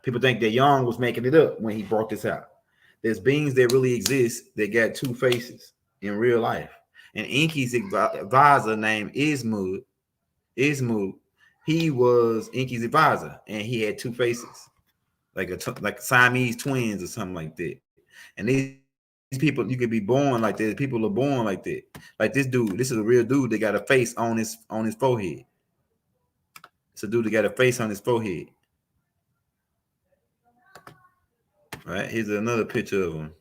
People think that Young was making it up when he brought this out. There's beings that really exist that got two faces in real life. And Inky's advisor named Ismud, he was Inky's advisor, and he had two faces, like Siamese twins or something like that. And these people, you could be born like that. People are born like that. Like this dude, this is a real dude that got a face on his forehead. It's a dude that got a face on his forehead. Right, here's another picture of him.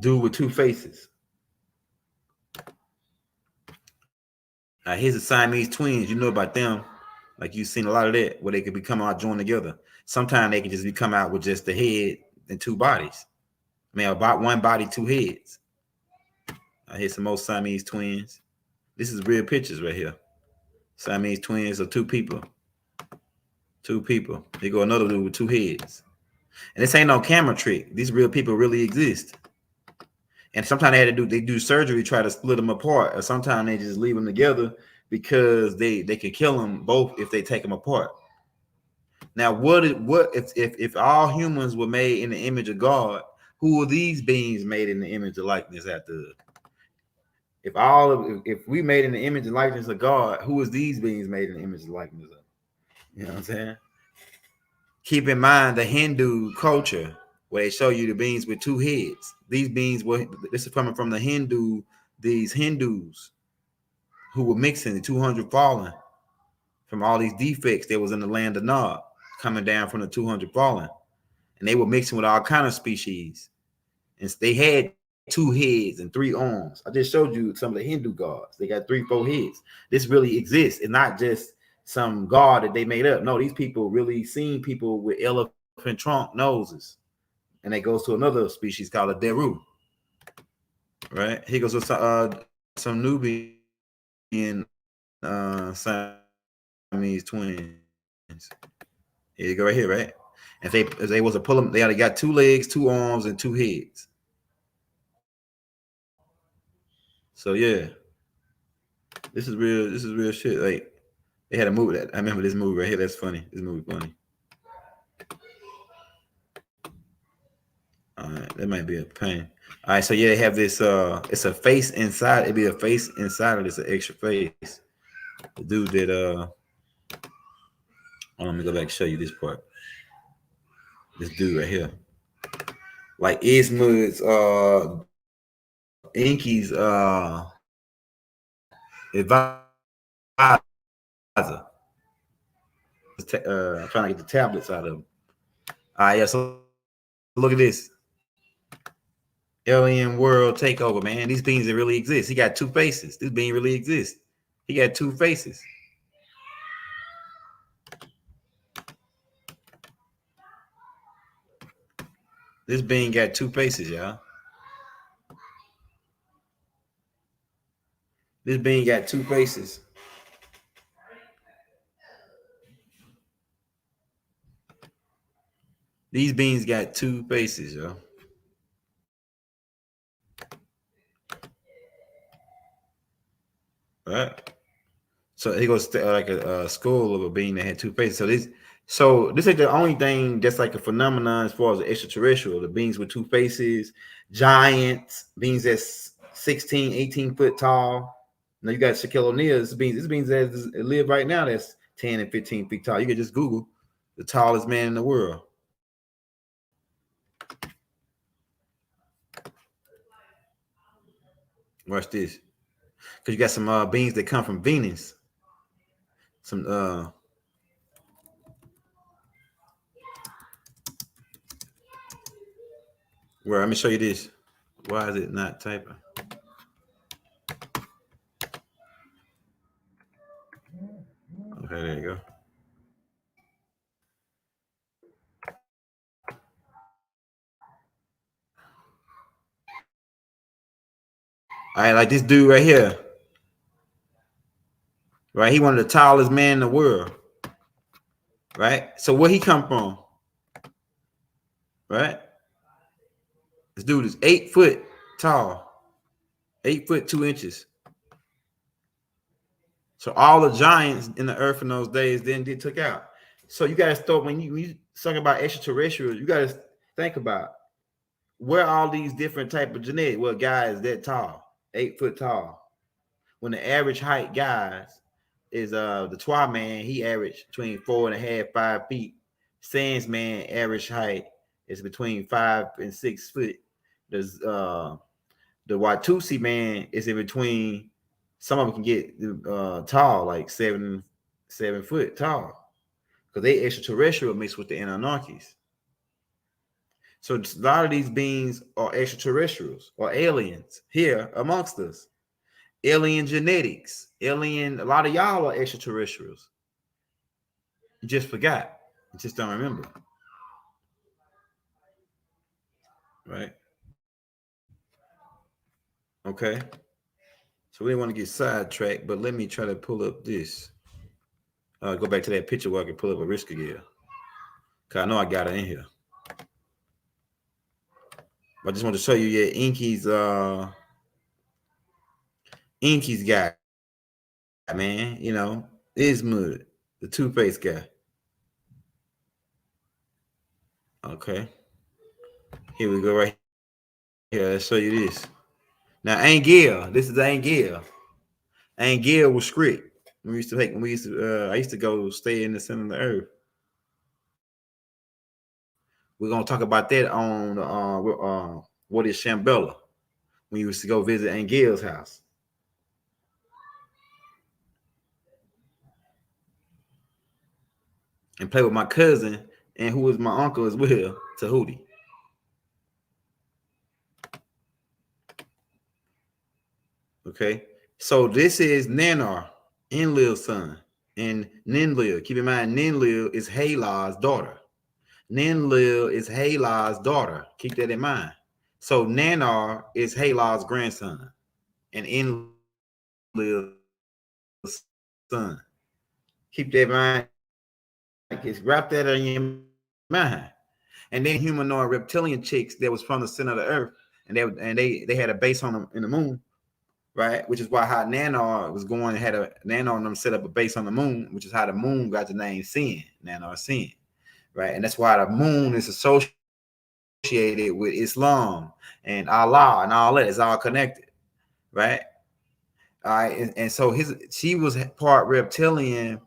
Dude with two faces. Here's the Siamese twins. You know about them. Like you've seen a lot of that where they could become out joined together. Sometimes they can just become out with just the head and two bodies. I mean, about one body, two heads. Here's some more Siamese twins. This is real pictures right here. Siamese twins are two people. Two people. Here go another dude with two heads. And this ain't no camera trick. These real people really exist. And sometimes they do surgery to try to split them apart, or sometimes they just leave them together because they could kill them both if they take them apart. Now, what if all humans were made in the image of God? Who are these beings made in the image of likeness after? If we made in the image and likeness of God, who is these beings made in the image and likeness of? You know what I'm saying? Keep in mind the Hindu culture where they show you the beings with two heads. These beings this is coming from these Hindus who were mixing the 200 fallen from all these defects that was in the land of Nod, coming down from the 200 fallen. And they were mixing with all kind of species. And they had two heads and three arms. I just showed you some of the Hindu gods. They got 3-4 heads. This really exists. It's not just some god that they made up. No, these people really seen people with elephant trunk noses. And it goes to another species called a Deru. Right? Here goes with some Nubian Siamese twins. Here you go right here, right? If they was to pull them, they already got 2 legs, 2 arms, and 2 heads. So yeah, this is real shit. Like they had a movie that I remember this movie right here. That's funny. This movie funny. All right, that might be a pain. All right, so yeah, they have this. It's a face inside. It'd be a face inside of this, an extra face. The dude that let me go back and show you this part. This dude right here, like Ismud's Inky's advisor. Trying to get the tablets out of him. All right, yeah. So look at this. Alien world takeover, man. These beings that really exist. He got 2 faces. This being really exists. He got 2 faces. This being got 2 faces, y'all. This being got 2 faces. These beings got 2 faces, yo. Right. So he goes like a skull of a being that had 2 faces. So this ain't the only thing that's like a phenomenon as far as the extraterrestrial. The beings with 2 faces, giants, beings that's 16, 18 foot tall. Now you got Shaquille O'Neal. This beings that live right now that's 10 and 15 feet tall. You can just Google the tallest man in the world. Watch this. Because you got some beings that come from Venus. Some where let me show you this. Why is it not typing? Okay, there you go. All right, like this dude right here. Right, he one of the tallest men in the world. Right, so where he come from? Right, this dude is 8 foot tall, 8 foot 2 inches. So all the giants in the earth in those days then they took out. So you guys thought when you talk about extraterrestrials, you guys think about where all these different type of genetic. Well, guys that tall, 8 foot tall. When the average height guys is the Twa man, he averaged between 4.5, 5 feet. Sands man average height is between 5 and 6 foot. There's the Watusi man is in between. Some of them can get tall, like 7 foot tall, because they extraterrestrial mixed with the Anunnakis. So a lot of these beings are extraterrestrials or aliens here amongst us. Alien genetics, alien. A lot of y'all are extraterrestrials. You just forgot. You just don't remember, right? Okay. So we didn't want to get sidetracked, but let me try to pull up this. Go back to that picture where I can pull up a risk again. Cause I know I got it in here. I just want to show you, yeah, Inky's guy, man. You know, Ismud, the two-faced guy. Okay. Here we go right here. Let's show you this. Now, Angel, this is Angel. Angel was script. I used to go stay in the center of the earth. We're gonna talk about that on what is Shambhala, when you used to go visit Angel's house. And play with my cousin, and who was my uncle as well, Tahuti. Okay, so this is Nanar, Enlil's son, and Ninlil. Keep in mind, Ninlil is Halah's daughter. Ninlil is Halah's daughter. Keep that in mind. So Nanar is Halah's grandson, and Enlil's son. Keep that in mind. Just wrap that in your mind. And then humanoid reptilian chicks that was from the center of the earth, and they had a base on them in the moon, right? Which is why how Nanar was going, had a Nanar and them set up a base on the moon, which is how the moon got the name Sin, Nanar Sin, right? And that's why the moon is associated with Islam and Allah and all that. It's all connected, right? All right, and so she was part reptilian,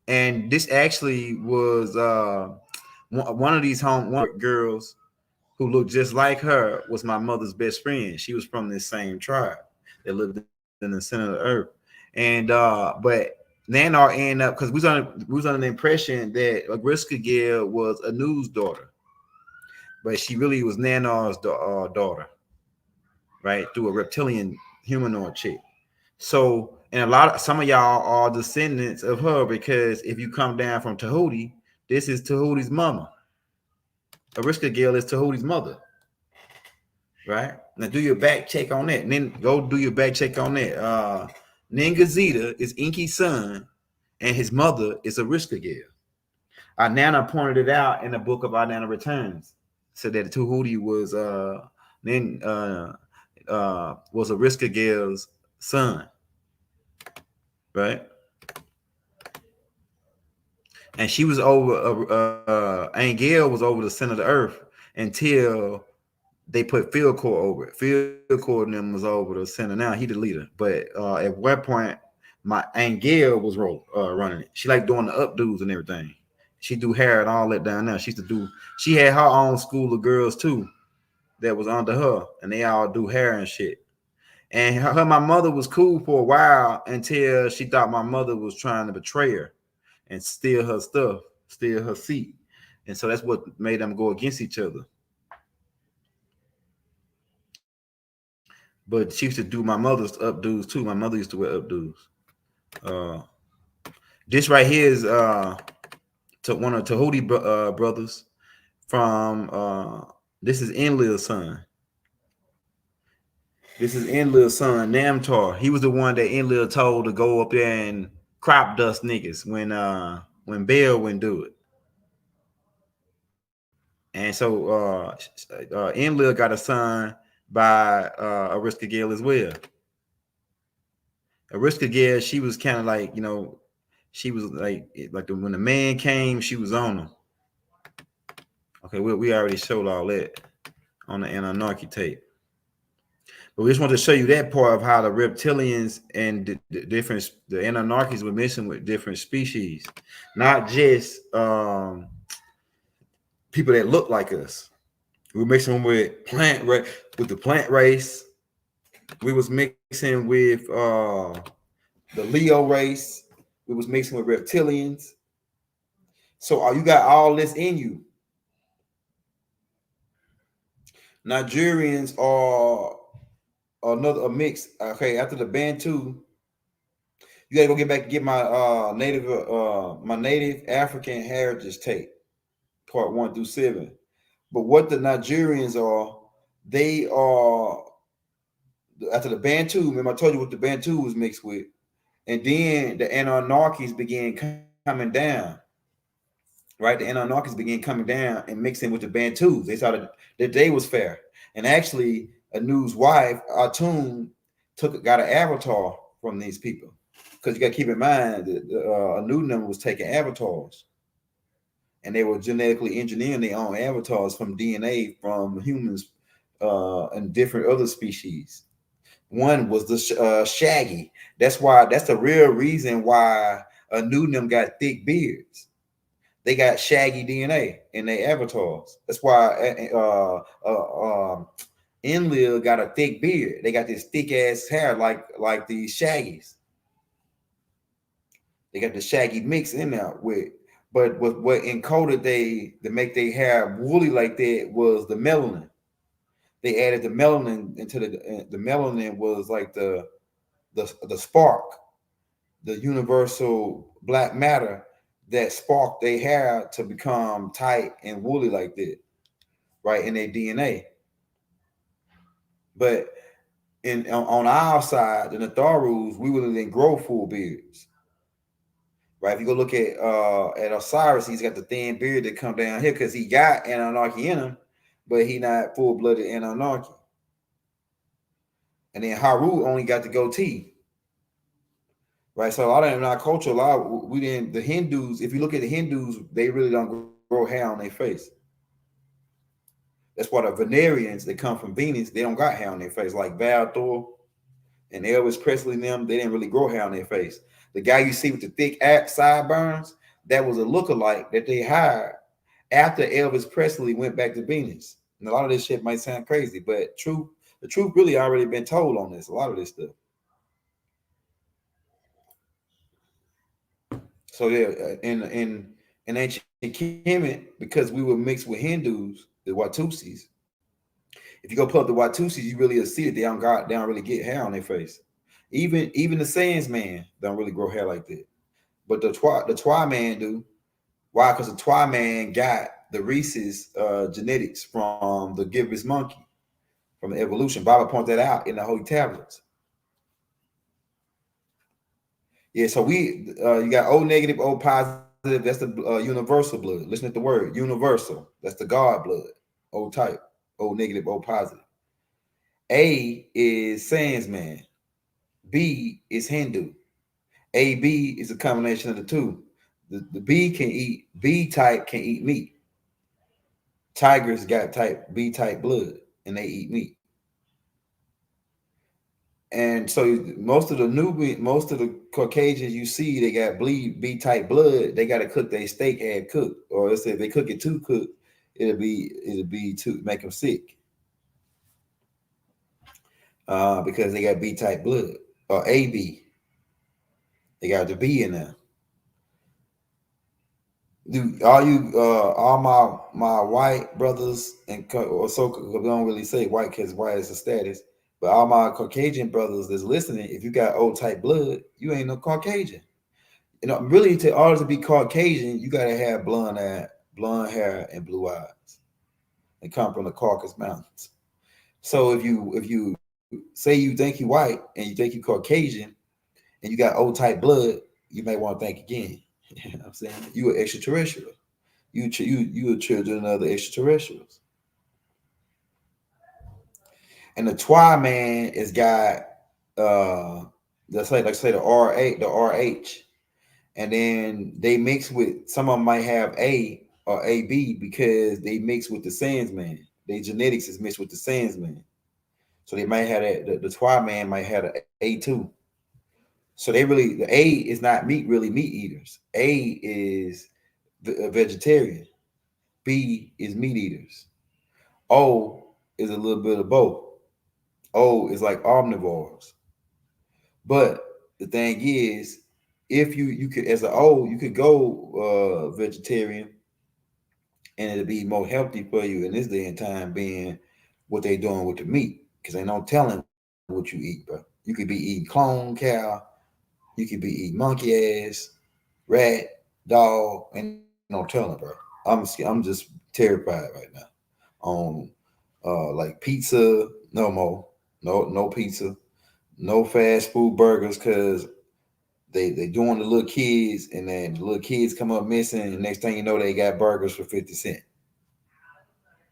and this actually was one of these one girls who looked just like her was my mother's best friend. She was from this same tribe that lived in the center of the earth. And but Nanar ended up, because we was under the impression that Agriska Gale was a news daughter, but she really was Nanar's daughter, right? Through a reptilian humanoid chick. So, and some of y'all are descendants of her, because if you come down from Tahuti, this is Tahuti's mama. Ariska Gale is Tahuti's mother, right? Now do your back check on that, and then go do your back check on that. Ningazita is Inky's son, and his mother is Ariska Gale. Our Nana pointed it out in the book of Our Nana Returns, said that Tahuti was Ariska Gale's son, right? And she was over, Angel was over the center of the earth until they put Field Corps over it. Field Corps and them was over the center. Now he the leader. But at one point, my Angel was running it. She like doing the updos and everything. She do hair and all that down there. She had her own school of girls too that was under her, and they all do hair and shit. And my mother was cool for a while until she thought my mother was trying to betray her and steal her stuff, steal her seat. And so that's what made them go against each other. But she used to do my mother's updos too. My mother used to wear updos. This right here is one of Tahuti brothers from, this is Enlil's son. This is Enlil's son, Namtar. He was the one that Enlil told to go up there and crop dust niggas when Bell wouldn't do it. And so Enlil got a son by Ariska Gale as well. Ariska Gale, she was kind of like, she was like when the man came, she was on him. Okay, we already showed all that on the Anarchy tape. But we just want to show you that part of how the reptilians and the Anarchies were mixing with different species, not just people that look like us. We were mixing with the plant race. We was mixing with the Leo race. We was mixing with reptilians. So you got all this in you. Nigerians are a mix. Okay, after the Bantu, you gotta go get my native African heritage tape, part 1 through 7. But what the Nigerians are, they are after the Bantu. Remember, I told you what the Bantu was mixed with, and then the Anarchies began coming down. Right, the Anarchies began coming down and mixing with the Bantus. They saw that the day was fair, and actually, Anu's wife, Atun, got an avatar from these people, because you got to keep in mind that Anu number was taking avatars, and they were genetically engineering their own avatars from DNA from humans and different other species. One was the Shaggy. That's the real reason why Anu them got thick beards. They got shaggy DNA in their avatars. That's why Enlil got a thick beard. They got this thick ass hair like the Shaggies. They got the shaggy mix in there with, but what encoded they to make their hair woolly like that was the melanin. They added the melanin into the melanin was like the spark, the universal black matter that sparked their hair to become tight and woolly like that, right, in their DNA. But on our side, the Natharus, we wouldn't even grow full beards, right? If you go look at Osiris, he's got the thin beard that come down here because he got Anunnaki in him, but he not full-blooded Anunnaki. And then Haru only got the goatee. Right, so a lot of them in our culture, the Hindus, if you look at the Hindus, they really don't grow hair on their face. That's why the Venerians that come from Venus, they don't got hair on their face, like Val Thor and Elvis Presley and them, they didn't really grow hair on their face. The guy you see with the thick sideburns, that was a lookalike that they hired after Elvis Presley went back to Venus. And a lot of this shit might sound crazy, but the truth really already been told on this, a lot of this stuff. So yeah, in ancient Kemet, because we were mixed with Hindus, the Watusis. If you go pull up the Watusis, you really see that they don't really get hair on their face. Even the Sans man don't really grow hair like that. But the Twa man do. Why? Because the Twa man got the Rhesus genetics from the gibbous monkey, from the evolution. Baba pointed that out in the Holy Tablets. Yeah, so you got O negative, O positive. That's the universal blood. Listen to the word universal. That's the God blood. O type. O negative, O positive. A is Sans man. B is Hindu. AB is a combination of the two. The B type can eat meat. Tigers got type B type blood and they eat meat. And so most of the Caucasians you see, they got B type blood. They got to cook their steak half cooked, or let's say if they cook it too cooked, it'll be to make them sick. Because they got B type blood or AB. They got the B in there. All my white brothers or so we don't really say white because white is a status. But all my Caucasian brothers that's listening, if you got old type blood, you ain't no Caucasian. You know, really, in order to be Caucasian, you gotta have blonde hair, and blue eyes, and come from the Caucasus Mountains. So if you say you think you white and you think you Caucasian and you got old type blood, you may want to think again. You know what I'm saying? You an extraterrestrial. You are children of the extraterrestrials. And the Twi man is got let's say the RH, and then they mix with some of them might have A or AB because they mix with the Sans man. Their genetics is mixed with the Sans man. So they might have that the Twi man might have a A2. So they really the A is not really meat eaters. A is a vegetarian. B is meat eaters. O is a little bit of both. O is like omnivores. But the thing is, if you could as an O, you could go vegetarian and it'll be more healthy for you in this day and time being what they doing with the meat. Because ain't no telling what you eat, bro. You could be eating clone cow, you could be eating monkey ass, rat, dog, ain't no telling, bro. I'm just terrified right now. On like pizza, no more. No pizza, no fast food burgers, because they doing the little kids, and then the little kids come up missing, and next thing you know, they got burgers for 50 cents.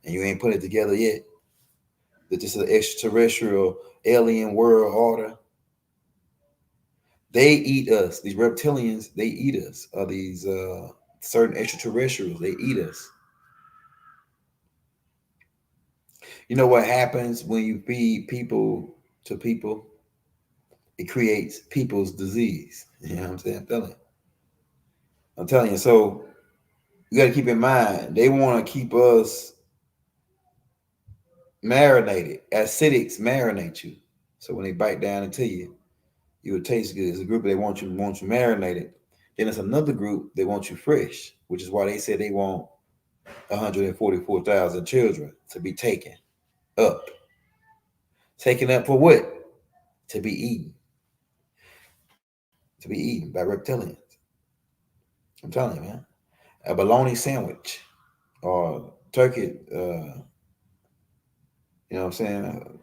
And you ain't put it together yet. That this is an extraterrestrial alien world order. They eat us. These reptilians, they eat us. Or these certain extraterrestrials, they eat us. You know what happens when you feed people to people? It creates people's disease. You know what I'm saying? I'm telling you. So you got to keep in mind, they want to keep us marinated. Acidics marinate you. So when they bite down into you, you will taste good. It's a group they want you marinated. Then it's another group they want you fresh, which is why they said they want 144,000 children to be taken up. Taken up for what? To be eaten. To be eaten by reptilians. I'm telling you, man. A bologna sandwich or turkey, you know what I'm saying?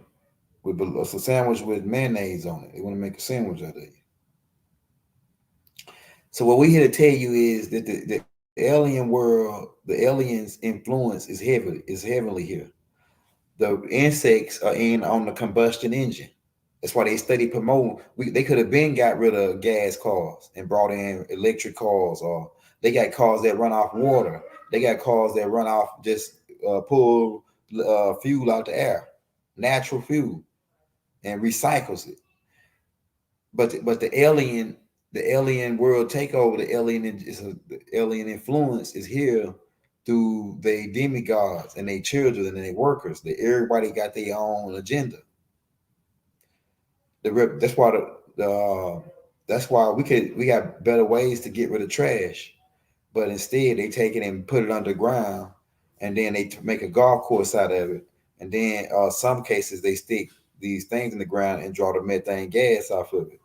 With a sandwich with mayonnaise on it. They want to make a sandwich out of you. So what we here to tell you is that the alien world, the aliens' influence is heavily here. The insects are in on the combustion engine. That's why they study promote. They could have been got rid of gas cars and brought in electric cars, or they got cars that run off water. They got cars that run off just pull fuel out the air, natural fuel, and recycles it. But the alien world takeover, the alien influence is here through the demigods and their children and their workers. That everybody got their own agenda. That's why that's why we got better ways to get rid of trash, but instead they take it and put it underground, and then they make a golf course out of it, and then some cases they stick these things in the ground and draw the methane gas off of it.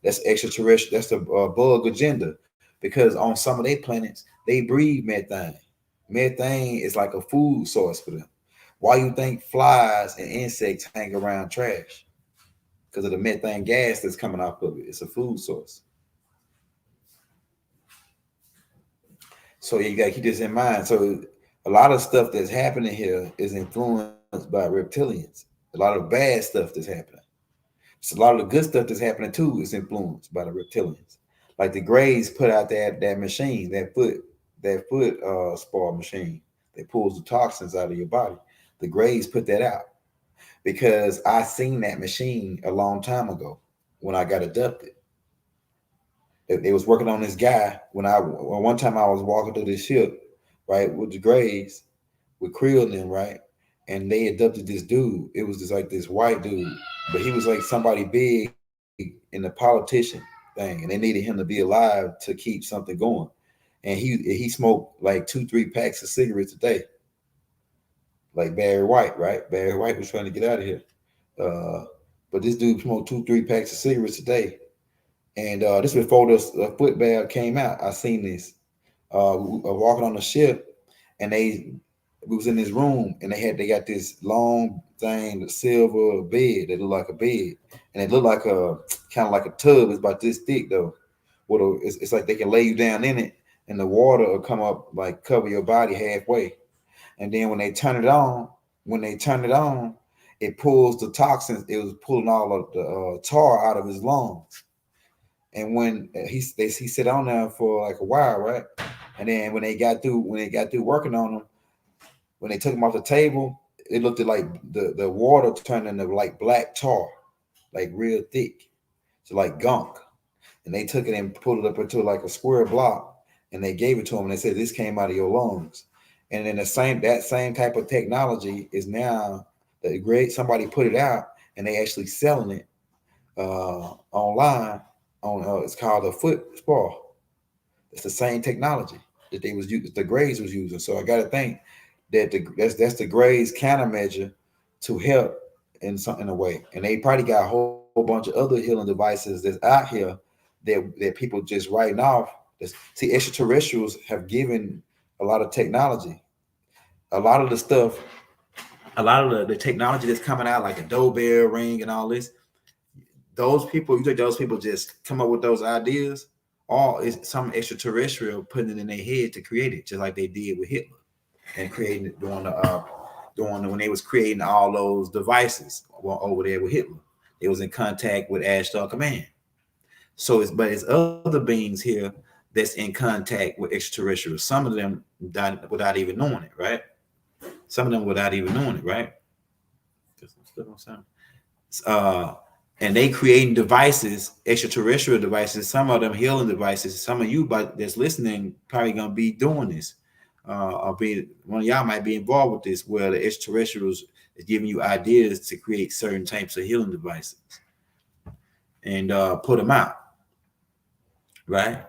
That's extraterrestrial. That's the bug agenda, because on some of their planets they breed methane. Methane is like a food source for them. Why you think flies and insects hang around trash? Because of the methane gas that's coming off of it. It's a food source. So you got to keep this in mind. So a lot of stuff that's happening here is influenced by reptilians. A lot of bad stuff that's happening. So a lot of the good stuff that's happening too is influenced by the reptilians. Like the Greys put out that machine, that foot spar machine that pulls the toxins out of your body. The Greys put that out because I seen that machine a long time ago when I got abducted. They was working on this guy one time I was walking through this ship, right, with the Greys, with Creel and them, right, and they abducted this dude. It was just like this white dude, but he was like somebody big in the politician thing, and they needed him to be alive to keep something going. And he smoked like 2-3 packs of cigarettes a day, like Barry White, right? Barry White was trying to get out of here, but this dude smoked 2-3 packs of cigarettes a day. And this before the football came out. I seen this walking on the ship, and they We was in this room and they got this long thing, the silver bed that looked like a bed, and it looked like a kind of like a tub. It's about this thick though. It's like they can lay you down in it, and the water will come up like cover your body halfway, and then when they turn it on, it pulls the toxins. It was pulling all of the tar out of his lungs, and when he sit on there for like a while, right? And then when they got through working on him, when they took him off the table, it looked at like the water turned into like black tar, like real thick, so like gunk. And they took it and pulled it up into like a square block, and they gave it to him. And they said, "This came out of your lungs." And then that same type of technology is now somebody put it out, and they actually selling it online on it's called a foot spa. It's the same technology that the Grays was using. So I got to think that that's the Grays countermeasure to help in a way. And they probably got a whole bunch of other healing devices that's out here that people just writing off. See, extraterrestrials have given a lot of technology, a lot of the technology that's coming out, like a doorbell ring and all this. Those people, you think those people just come up with those ideas, or is some extraterrestrial putting it in their head to create it, just like they did with Hitler and creating it when they was creating all those devices over there with Hitler. It was in contact with Ashtar Command. So it's other beings here that's in contact with extraterrestrials. Some of them without even knowing it, right? And they creating devices, extraterrestrial devices. Some of them healing devices. Some of you that's listening probably gonna be doing this. One of y'all might be involved with this, where the extraterrestrials is giving you ideas to create certain types of healing devices and put them out, right?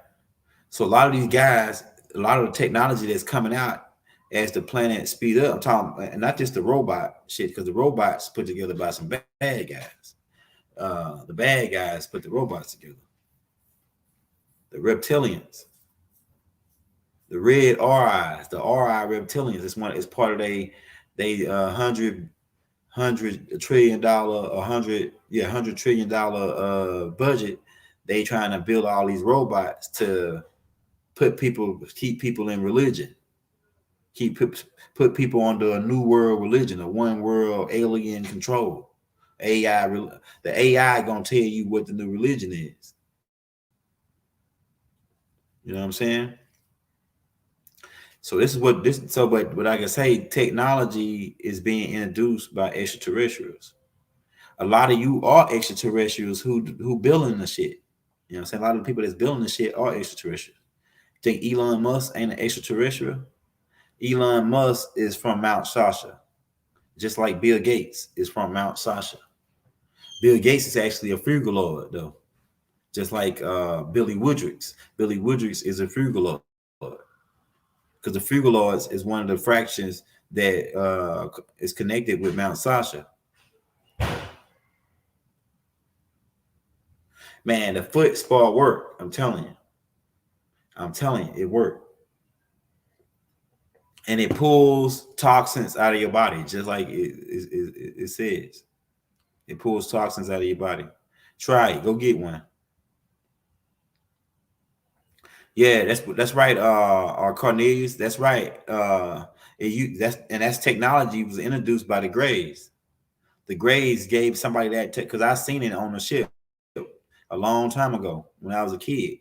So a lot of these guys, a lot of the technology that's coming out as the planet speed up, I'm talking, and not just the robot shit, because the robots put together by some bad guys. The bad guys put the robots together. The reptilians, the red RIs, the RI reptilians. It's part of they $100 trillion $100 trillion budget. They trying to build all these robots to keep people in religion, put people under a new world religion, a one world alien control. AI, the AI gonna tell you what the new religion is. You know what I'm saying? So this is what this. So, but like I say, technology is being introduced by extraterrestrials. A lot of you are extraterrestrials who building the shit. You know what I'm saying? A lot of the people that's building the shit are extraterrestrials. Think Elon Musk ain't an extraterrestrial? Elon Musk is from Mount Sasha, just like Bill Gates is from Mount Sasha. Bill Gates is actually a frugaloid, though, just like Billy Woodricks. Billy Woodricks is a frugaloid, because the frugaloids is one of the fractions that is connected with Mount Sasha. Man, the foot spa worked. I'm telling you, it worked. And it pulls toxins out of your body, just like it says. It pulls toxins out of your body. Try it. Go get one. Yeah, that's right. Cornelius, that's right. That's technology was introduced by the Greys. The Greys gave somebody that because I seen it on the ship a long time ago when I was a kid,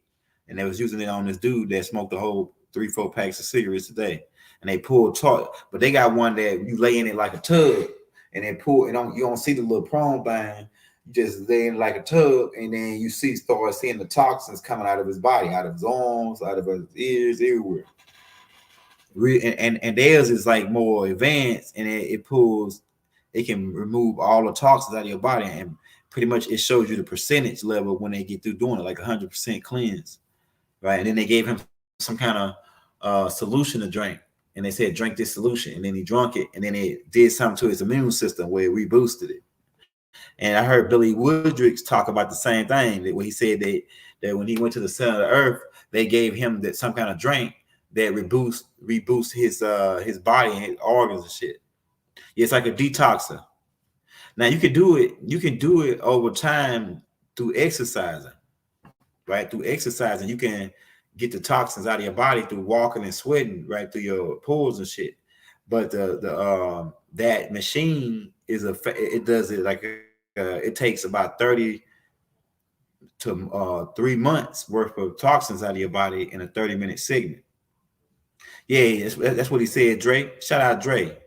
and they was using it on this dude that smoked a whole 3-4 packs of cigarettes a day, and they pulled but they got one that you lay in it like a tub, and they pull it on. You don't see the little prong thing. You just lay in like a tub, and then you start seeing the toxins coming out of his body, out of his arms, out of his ears, everywhere. And theirs is like more advanced, and it can remove all the toxins out of your body, and pretty much it shows you the percentage level when they get through doing it, like 100% cleanse, right? And then they gave him some kind of solution to drink, and they said, drink this solution, and then he drank it, and then it did something to his immune system where it reboosted it. And I heard Billy Woodricks talk about the same thing, that when he said that when he went to the center of the earth, they gave him some kind of drink that reboosts his body and his organs and shit. Yeah, it's like a detoxer. Now you can do it over time through exercising, right? Through exercising, you can get the toxins out of your body through walking and sweating, right, through your pores and shit. But that machine it does it like it takes about 30 to 3 months worth of toxins out of your body in a 30-minute segment. Yeah, that's what he said, Dre. Shout out Dre.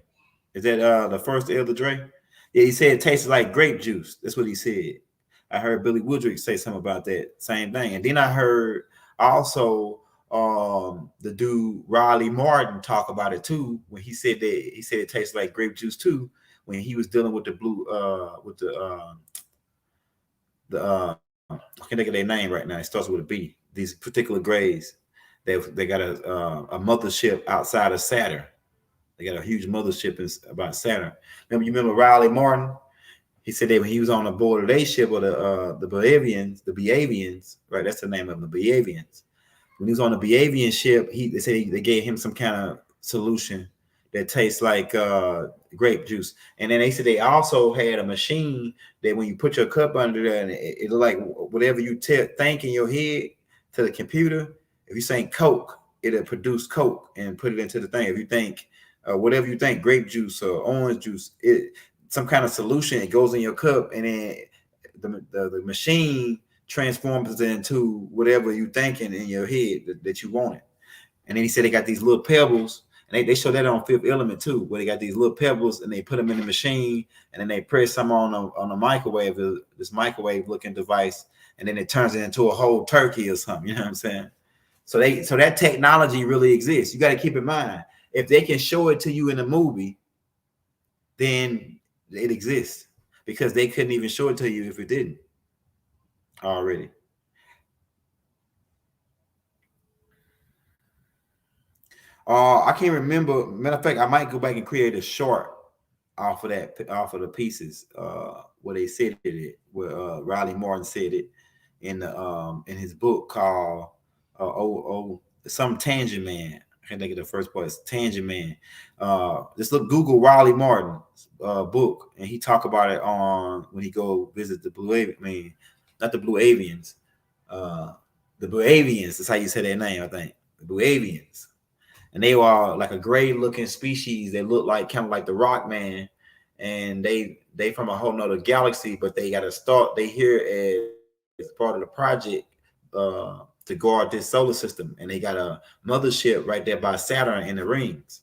Is that the first Elder Dre? Yeah, he said it tastes like grape juice. That's what he said. I heard Billy Woodrick say something about that same thing. And then I heard also the dude Riley Martin talk about it too, when he said it tastes like grape juice too, when he was dealing with the blue I can't think of their name right now. It starts with a B. These particular grades, they got a mothership outside of Saturn. They got a huge mothership about Saturn. You remember Riley Martin? He said that when he was on the board of their ship, or the Beavians, right? That's the name of them, the Beavians. When he was on the Beavian ship, they said they gave him some kind of solution that tastes like grape juice. And then they said they also had a machine that when you put your cup under there, and it like whatever you think in your head to the computer. If you say Coke, it'll produce Coke and put it into the thing. If you think whatever you think, grape juice or orange juice, some kind of solution, it goes in your cup, and then the machine transforms it into whatever you thinking in your head that you want it. And then he said they got these little pebbles, and they show that on Fifth Element too, where they got these little pebbles and they put them in the machine, and then they press some on a microwave, this microwave looking device, and then it turns it into a whole turkey or something. You know what I'm saying? So that technology really exists. You got to keep in mind, if they can show it to you in a movie, then it exists, because they couldn't even show it to you if it didn't already. I can't remember. Matter of fact, I might go back and create a short off of the pieces where they said it, where Riley Martin said it in his book called some Tangent Man. I can't think of the first part. It's Tangent Man. Just Google Riley Martin's book, and he talk about it on when he go visit the Blue Avians. I mean, not the Blue Avians. The Blue Avians. That's how you say their name, I think. The Blue Avians. And they are like a gray-looking species. They look like kind of like the Rock Man, and they from a whole nother galaxy, but they got to start. They here as part of the project to guard this solar system, and they got a mothership right there by Saturn in the rings.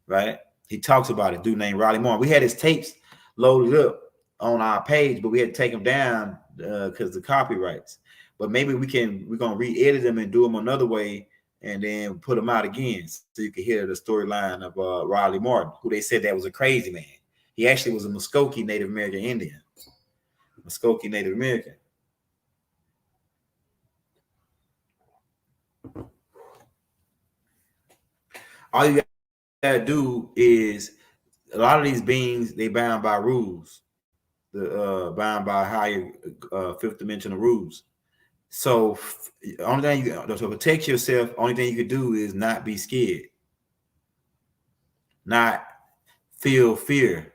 Right? He talks about it. Dude named Riley Martin. We had his tapes loaded up on our page, but we had to take them down because the copyrights. But maybe we're gonna re-edit them and do them another way, and then put them out again so you can hear the storyline of Riley Martin, who they said that was a crazy man. He actually was a Muskogee Native American Indian. Muskogee Native American. All you gotta do is, a lot of these beings, they bound by rules, bound by higher fifth dimensional rules. So only thing to protect yourself, only thing you could do is not be scared, not feel fear.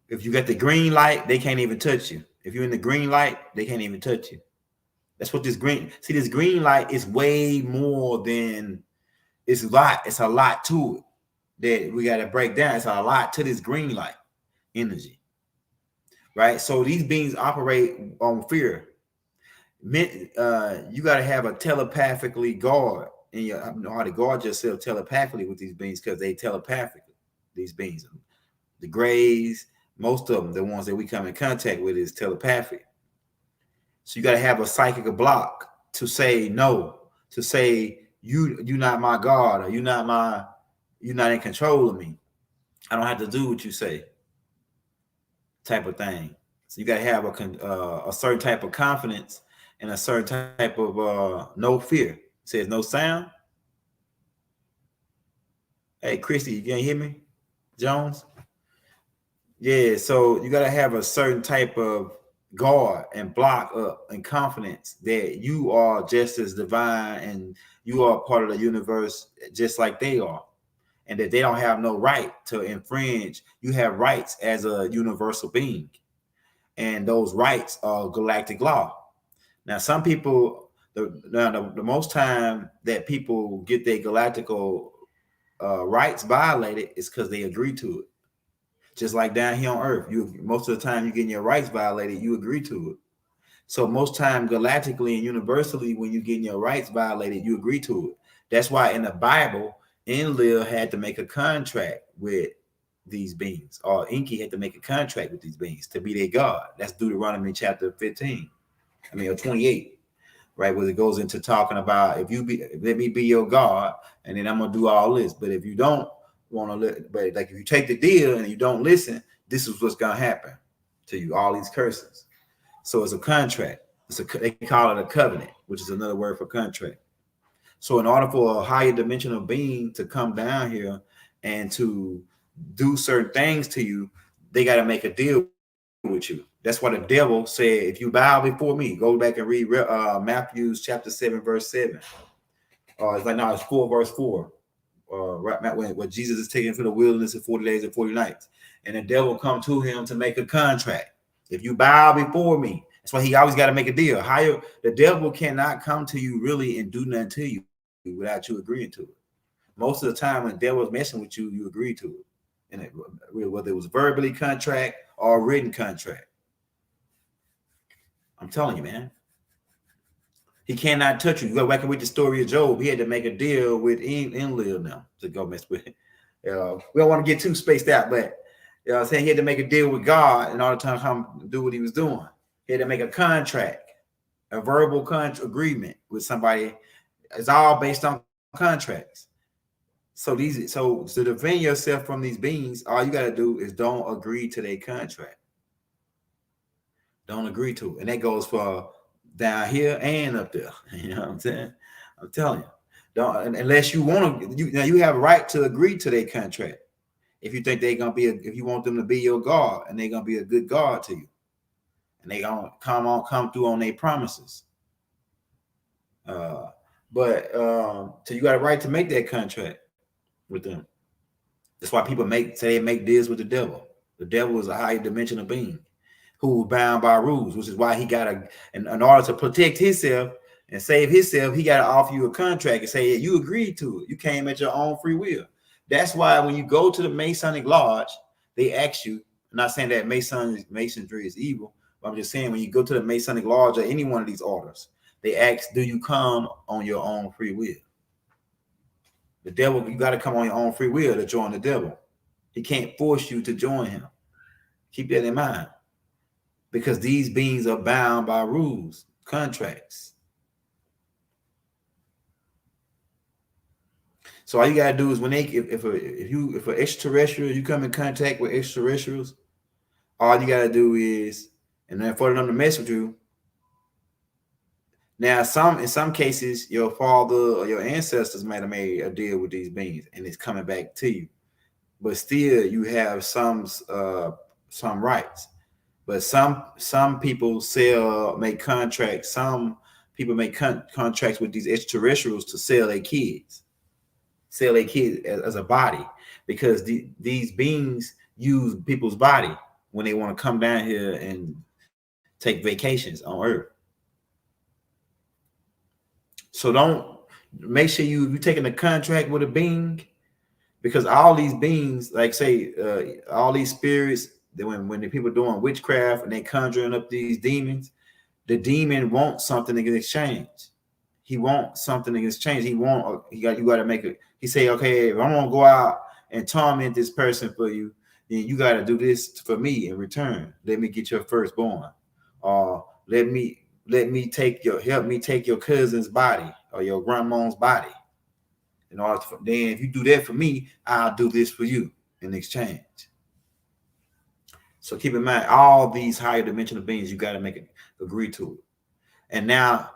If you got the green light, they can't even touch you. If you're in the green light, they can't even touch you. That's what this green light is way more than, it's a lot to it that we got to break down. It's a lot to this green light energy, right? So these beings operate on fear. You got to have a telepathically guard, and you know how to guard yourself telepathically with these beings, because they telepathically, these beings, the grays, most of them, the ones that we come in contact with, is telepathic. So you got to have a psychic block to say no, to say you're not my God, or you're not in control of me. I don't have to do what you say, type of thing. So you got to have a certain type of confidence and a certain type of no fear. It says no sound. Hey, Christy, you can't hear me? Jones? Yeah, so you got to have a certain type of guard and block up and confidence that you are just as divine you are a part of the universe just like they are, and that they don't have no right to infringe. You have rights as a universal being, and those rights are galactic law. Now, some people, the most time that people get their galactical rights violated is because they agree to it. Just like down here on Earth, you most of the time you're getting your rights violated, you agree to it. So most time galactically and universally, when you're getting your rights violated, you agree to it. That's why in the Bible, Enlil had to make a contract with these beings, or Enki had to make a contract with these beings to be their God. That's Deuteronomy chapter 15. Or 28, right? Where it goes into talking about if you be, let me be your God, and then I'm gonna do all this. But if you don't want to, but like if you take the deal and you don't listen, this is what's gonna happen to you. All these curses. So it's a contract. They call it a covenant, which is another word for contract. So in order for a higher dimensional being to come down here and to do certain things to you, they got to make a deal with you. That's why the devil said, if you bow before me, go back and read Matthew chapter 7, verse 7. It's like, no, it's 4, verse 4. Right when Jesus is taken to the wilderness in 40 days and 40 nights. And the devil come to him to make a contract. If you bow before me, that's why he always got to make a deal. The devil cannot come to you really and do nothing to you without you agreeing to it. Most of the time when the devil's messing with you, you agree to it. And whether it was verbally contract or a written contract. I'm telling you, man. He cannot touch you. You go back and read the story of Job. He had to make a deal with Enlil now to go mess with it. We don't want to get too spaced out, but I'm saying he had to make a deal with God in order to come do what he was doing. He had to make a contract, a verbal agreement with somebody. It's all based on contracts. So to defend yourself from these beings, all you got to do is don't agree to their contract. Don't agree to it. And that goes for down here and up there. You know what I'm saying? I'm telling you. Don't, unless you want to, you have a right to agree to their contract. If you think they're gonna be, if you want them to be your God and they're gonna be a good God to you, and they gonna come through on their promises. So you got a right to make that contract with them. That's why people say they make deals with the devil. The devil is a higher dimensional being who was bound by rules, which is why he got in order to protect himself and save himself, he got to offer you a contract and say, yeah, you agreed to it. You came at your own free will. That's why when you go to the Masonic Lodge, they ask you, I'm not saying that Masonry is evil, but I'm just saying when you go to the Masonic Lodge or any one of these orders, they ask, do you come on your own free will? The devil, you got to come on your own free will to join the devil. He can't force you to join him. Keep that in mind. Because these beings are bound by rules, contracts. So all you gotta do is when if an extraterrestrial, you come in contact with extraterrestrials, all you gotta do is, and then for them to mess with you. Now, in some cases, your father or your ancestors might have made a deal with these beings, and it's coming back to you. But still, you have some rights. But some people make contracts. Some people make contracts with these extraterrestrials to sell their kids as a body, because these beings use people's body when they want to come down here and take vacations on Earth. So don't make sure you're taking a contract with a being, because all these beings, like say, all these spirits, when the people doing witchcraft and they conjuring up these demons, the demon wants something in exchange. He wants something in exchange. You got to make it. He say, okay, if I'm gonna go out and torment this person for you, then you got to do this for me in return. Let me get your firstborn, or help me take your cousin's body or your grandma's body. In order to, then if you do that for me, I'll do this for you in exchange. So keep in mind, all these higher dimensional beings, you got to agree to it. And now,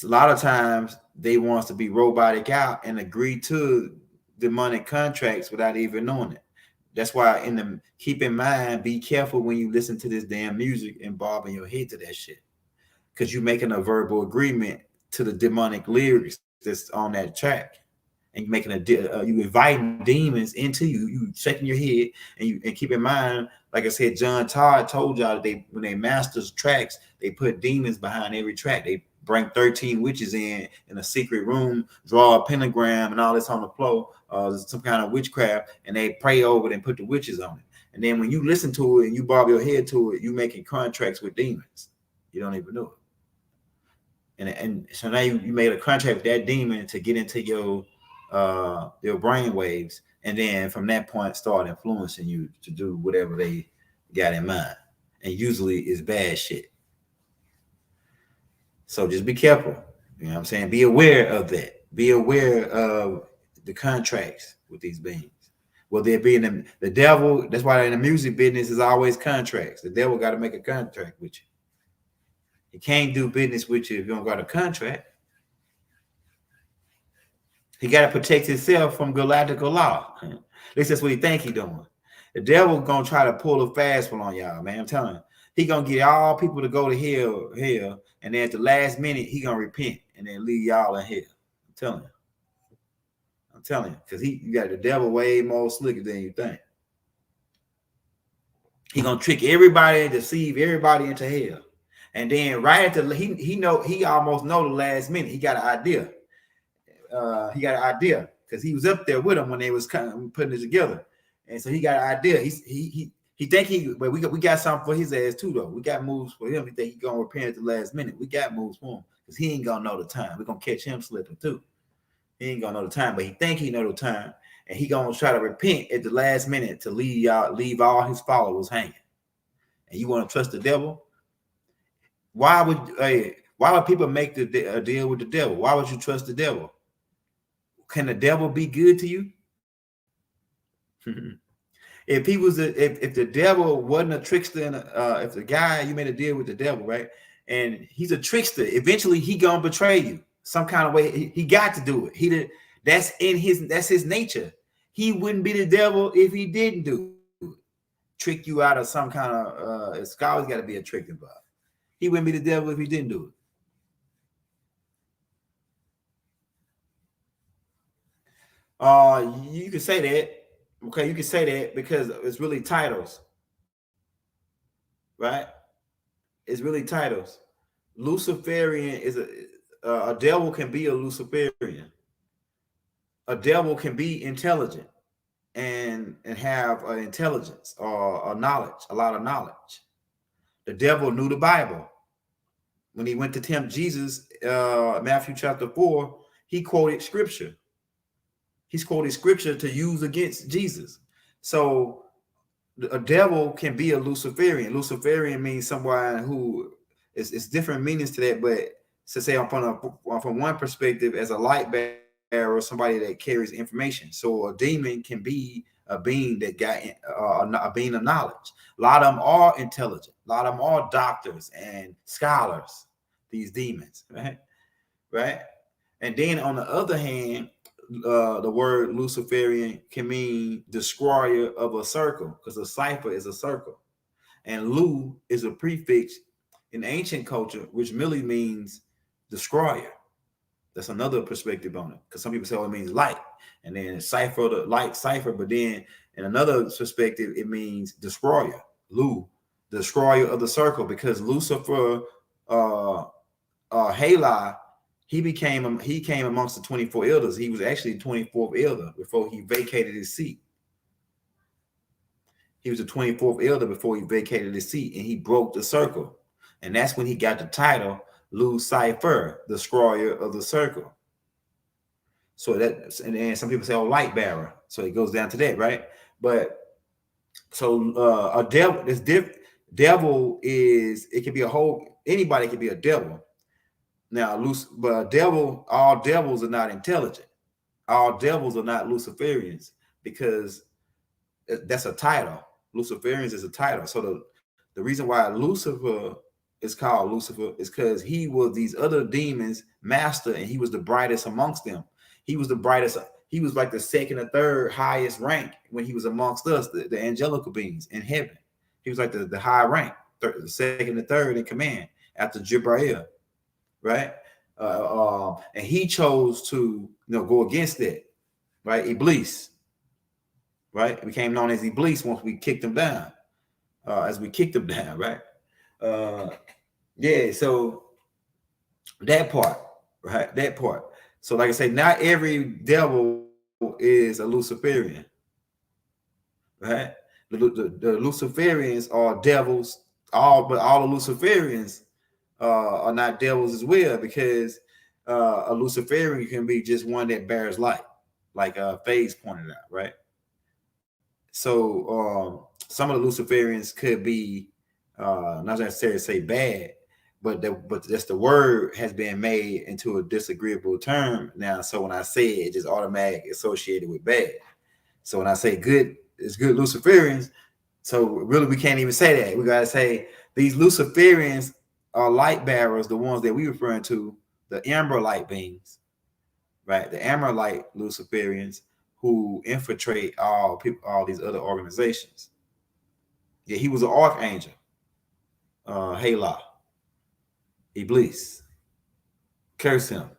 a lot of times they want us to be robotic out and agree to demonic contracts without even knowing it. That's why keep in mind, be careful when you listen to this damn music and bobbing your head to that shit, because you're making a verbal agreement to the demonic lyrics that's on that track, and you're making you inviting demons into you. You shaking your head, and keep in mind, like I said, John Todd told y'all that when they masters tracks, they put demons behind every track. They bring 13 witches in a secret room, draw a pentagram and all this on the floor, some kind of witchcraft, and they pray over it and put the witches on it. And then when you listen to it and you bob your head to it, you making contracts with demons. You don't even know it. And so now you made a contract with that demon to get into your brain waves, and then from that point start influencing you to do whatever they got in mind. And usually it's bad shit. So just be careful. You know what I'm saying? Be aware of that. Be aware of the contracts with these beings. Well, they're being the devil. That's why in the music business is always contracts. The devil got to make a contract with you. He can't do business with you if you don't got a contract. He got to protect himself from galactical law. At least that's what he think he doing. The devil gonna try to pull a fast one on y'all, man. I'm telling you. He gonna get all people to go to hell, and then at the last minute, he gonna repent and then leave y'all in hell. I'm telling you, because you got the devil way more slicker than you think. He gonna trick everybody and deceive everybody into hell. And then right at the he almost know the last minute. He got an idea. Because he was up there with him when they was kind of putting it together. And so he got an idea. He think but we got something for his ass too, though. We got moves for him. He think he gonna repent at the last minute. We got moves for him because he ain't gonna know the time. We're gonna catch him slipping too. He ain't gonna know the time, but he think he know the time, and he gonna try to repent at the last minute to leave all his followers hanging. And you want to trust the devil? Why would people make a deal with the devil? Why would you trust the devil? Can the devil be good to you? If the devil wasn't a trickster, if the guy you made a deal with the devil, right, and he's a trickster, eventually he gonna betray you some kind of way. He got to do it. That's his nature. He wouldn't be the devil if he didn't do it. Trick you out of some kind of. It's always got to be a trick involved. He wouldn't be the devil if he didn't do it. You can say that. Okay, you can say that because it's really titles, right? It's really titles. Luciferian is a devil can be a Luciferian. A devil can be intelligent and have intelligence or knowledge, a lot of knowledge. The devil knew the Bible. When he went to tempt Jesus, Matthew chapter 4, he quoted scripture. He's quoted scripture to use against Jesus. So a devil can be a Luciferian. Luciferian means someone who is different meanings to that, but to say from one perspective as a light bearer or somebody that carries information. So a demon can be a being that got a being of knowledge. A lot of them are intelligent. A lot of them are doctors and scholars. These demons, right? And then on the other hand, the word Luciferian can mean destroyer of a circle, because a cipher is a circle, and Lu is a prefix in ancient culture, which merely means destroyer. That's another perspective on it, because some people say, it means light, and then cipher, the light cipher, but then in another perspective, it means destroyer. Lu, destroyer of the circle, because Lucifer, Hali, he came amongst the 24 elders. He was actually the 24th elder before he vacated his seat. He was the 24th elder before he vacated his seat, and he broke the circle. And that's when he got the title Lucifer, destroyer of the circle. So that, and then some people say, light bearer. So it goes down to that, right? But so a devil, devil is, it can be anybody can be a devil. Now, but a devil, all devils are not intelligent. All devils are not Luciferians, because that's a title. Luciferians is a title. So the reason why Lucifer is called Lucifer is because he was these other demons' master, and he was the brightest amongst them. He was the brightest. He was like the second or third highest rank when he was amongst us, the angelical beings in heaven. He was like the high rank, the second or third in command after Jibrail. Right? And he chose to go against that, right? Iblis, right? It became known as Iblis once we kicked him down, right? Yeah, so that part, right? That part. So, like I say, not every devil is a Luciferian, right? The Luciferians are devils, but all the Luciferians are not devils as well, because a Luciferian can be just one that bears light, like Faze pointed out, right? So some of the Luciferians could be not necessarily say bad, but just the word has been made into a disagreeable term now. So when I say it, just automatically associated with bad. So when I say good, it's good Luciferians. So really, we can't even say that. We gotta say these Luciferians are light bearers, the ones that we referring to, the amber light beings, right? The amber light Luciferians who infiltrate all these other organizations. Yeah, he was an archangel. Hala, Iblis, curse him.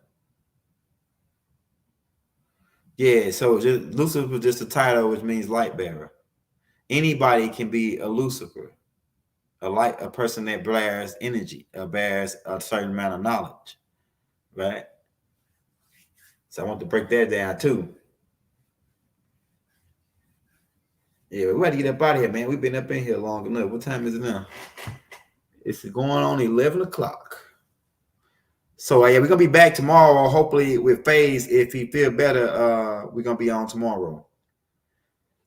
Yeah, so Lucifer is just a title, which means light bearer. Anybody can be a Lucifer, a person that bears energy, bears a certain amount of knowledge, right? So I want to break that down too. Yeah, we got to get up out of here, man. We've been up in here long enough. What time is it now? It's going on 11 o'clock. So yeah, we're gonna be back tomorrow, hopefully with Faze. If he feel better, we're gonna be on tomorrow.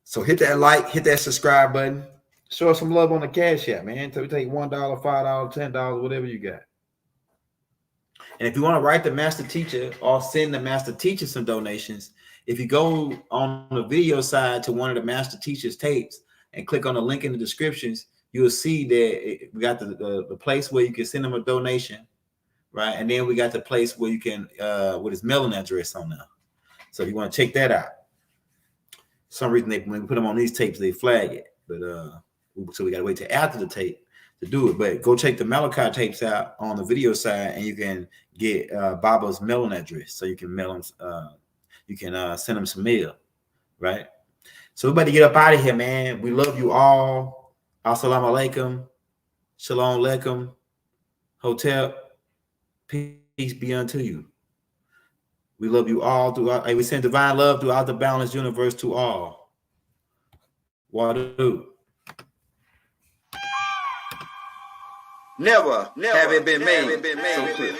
So hit that like, hit that subscribe button. Show us some love on the Cash App, man. So we take $1, $5, $10, whatever you got. And if you want to write the master teacher or send the master teacher some donations, if you go on the video side to one of the master teacher's tapes and click on the link in the descriptions, you'll see that we got the place where you can send them a donation, right? And then we got the place where you can with his mailing address on there. So if you want to check that out. For some reason when we put them on these tapes, they flag it, but so we got to wait till after the tape to do it. But go check the Malachi tapes out on the video side, and you can get Baba's mailing address, so you can mail them. You can send them some mail, right? So we better get up out of here, man. We love you all. Assalamu alaikum, shalom alaikum, hotel, peace be unto you. We love you all throughout. We send divine love throughout the balanced universe to all. Wadu. Never have it been made so clear.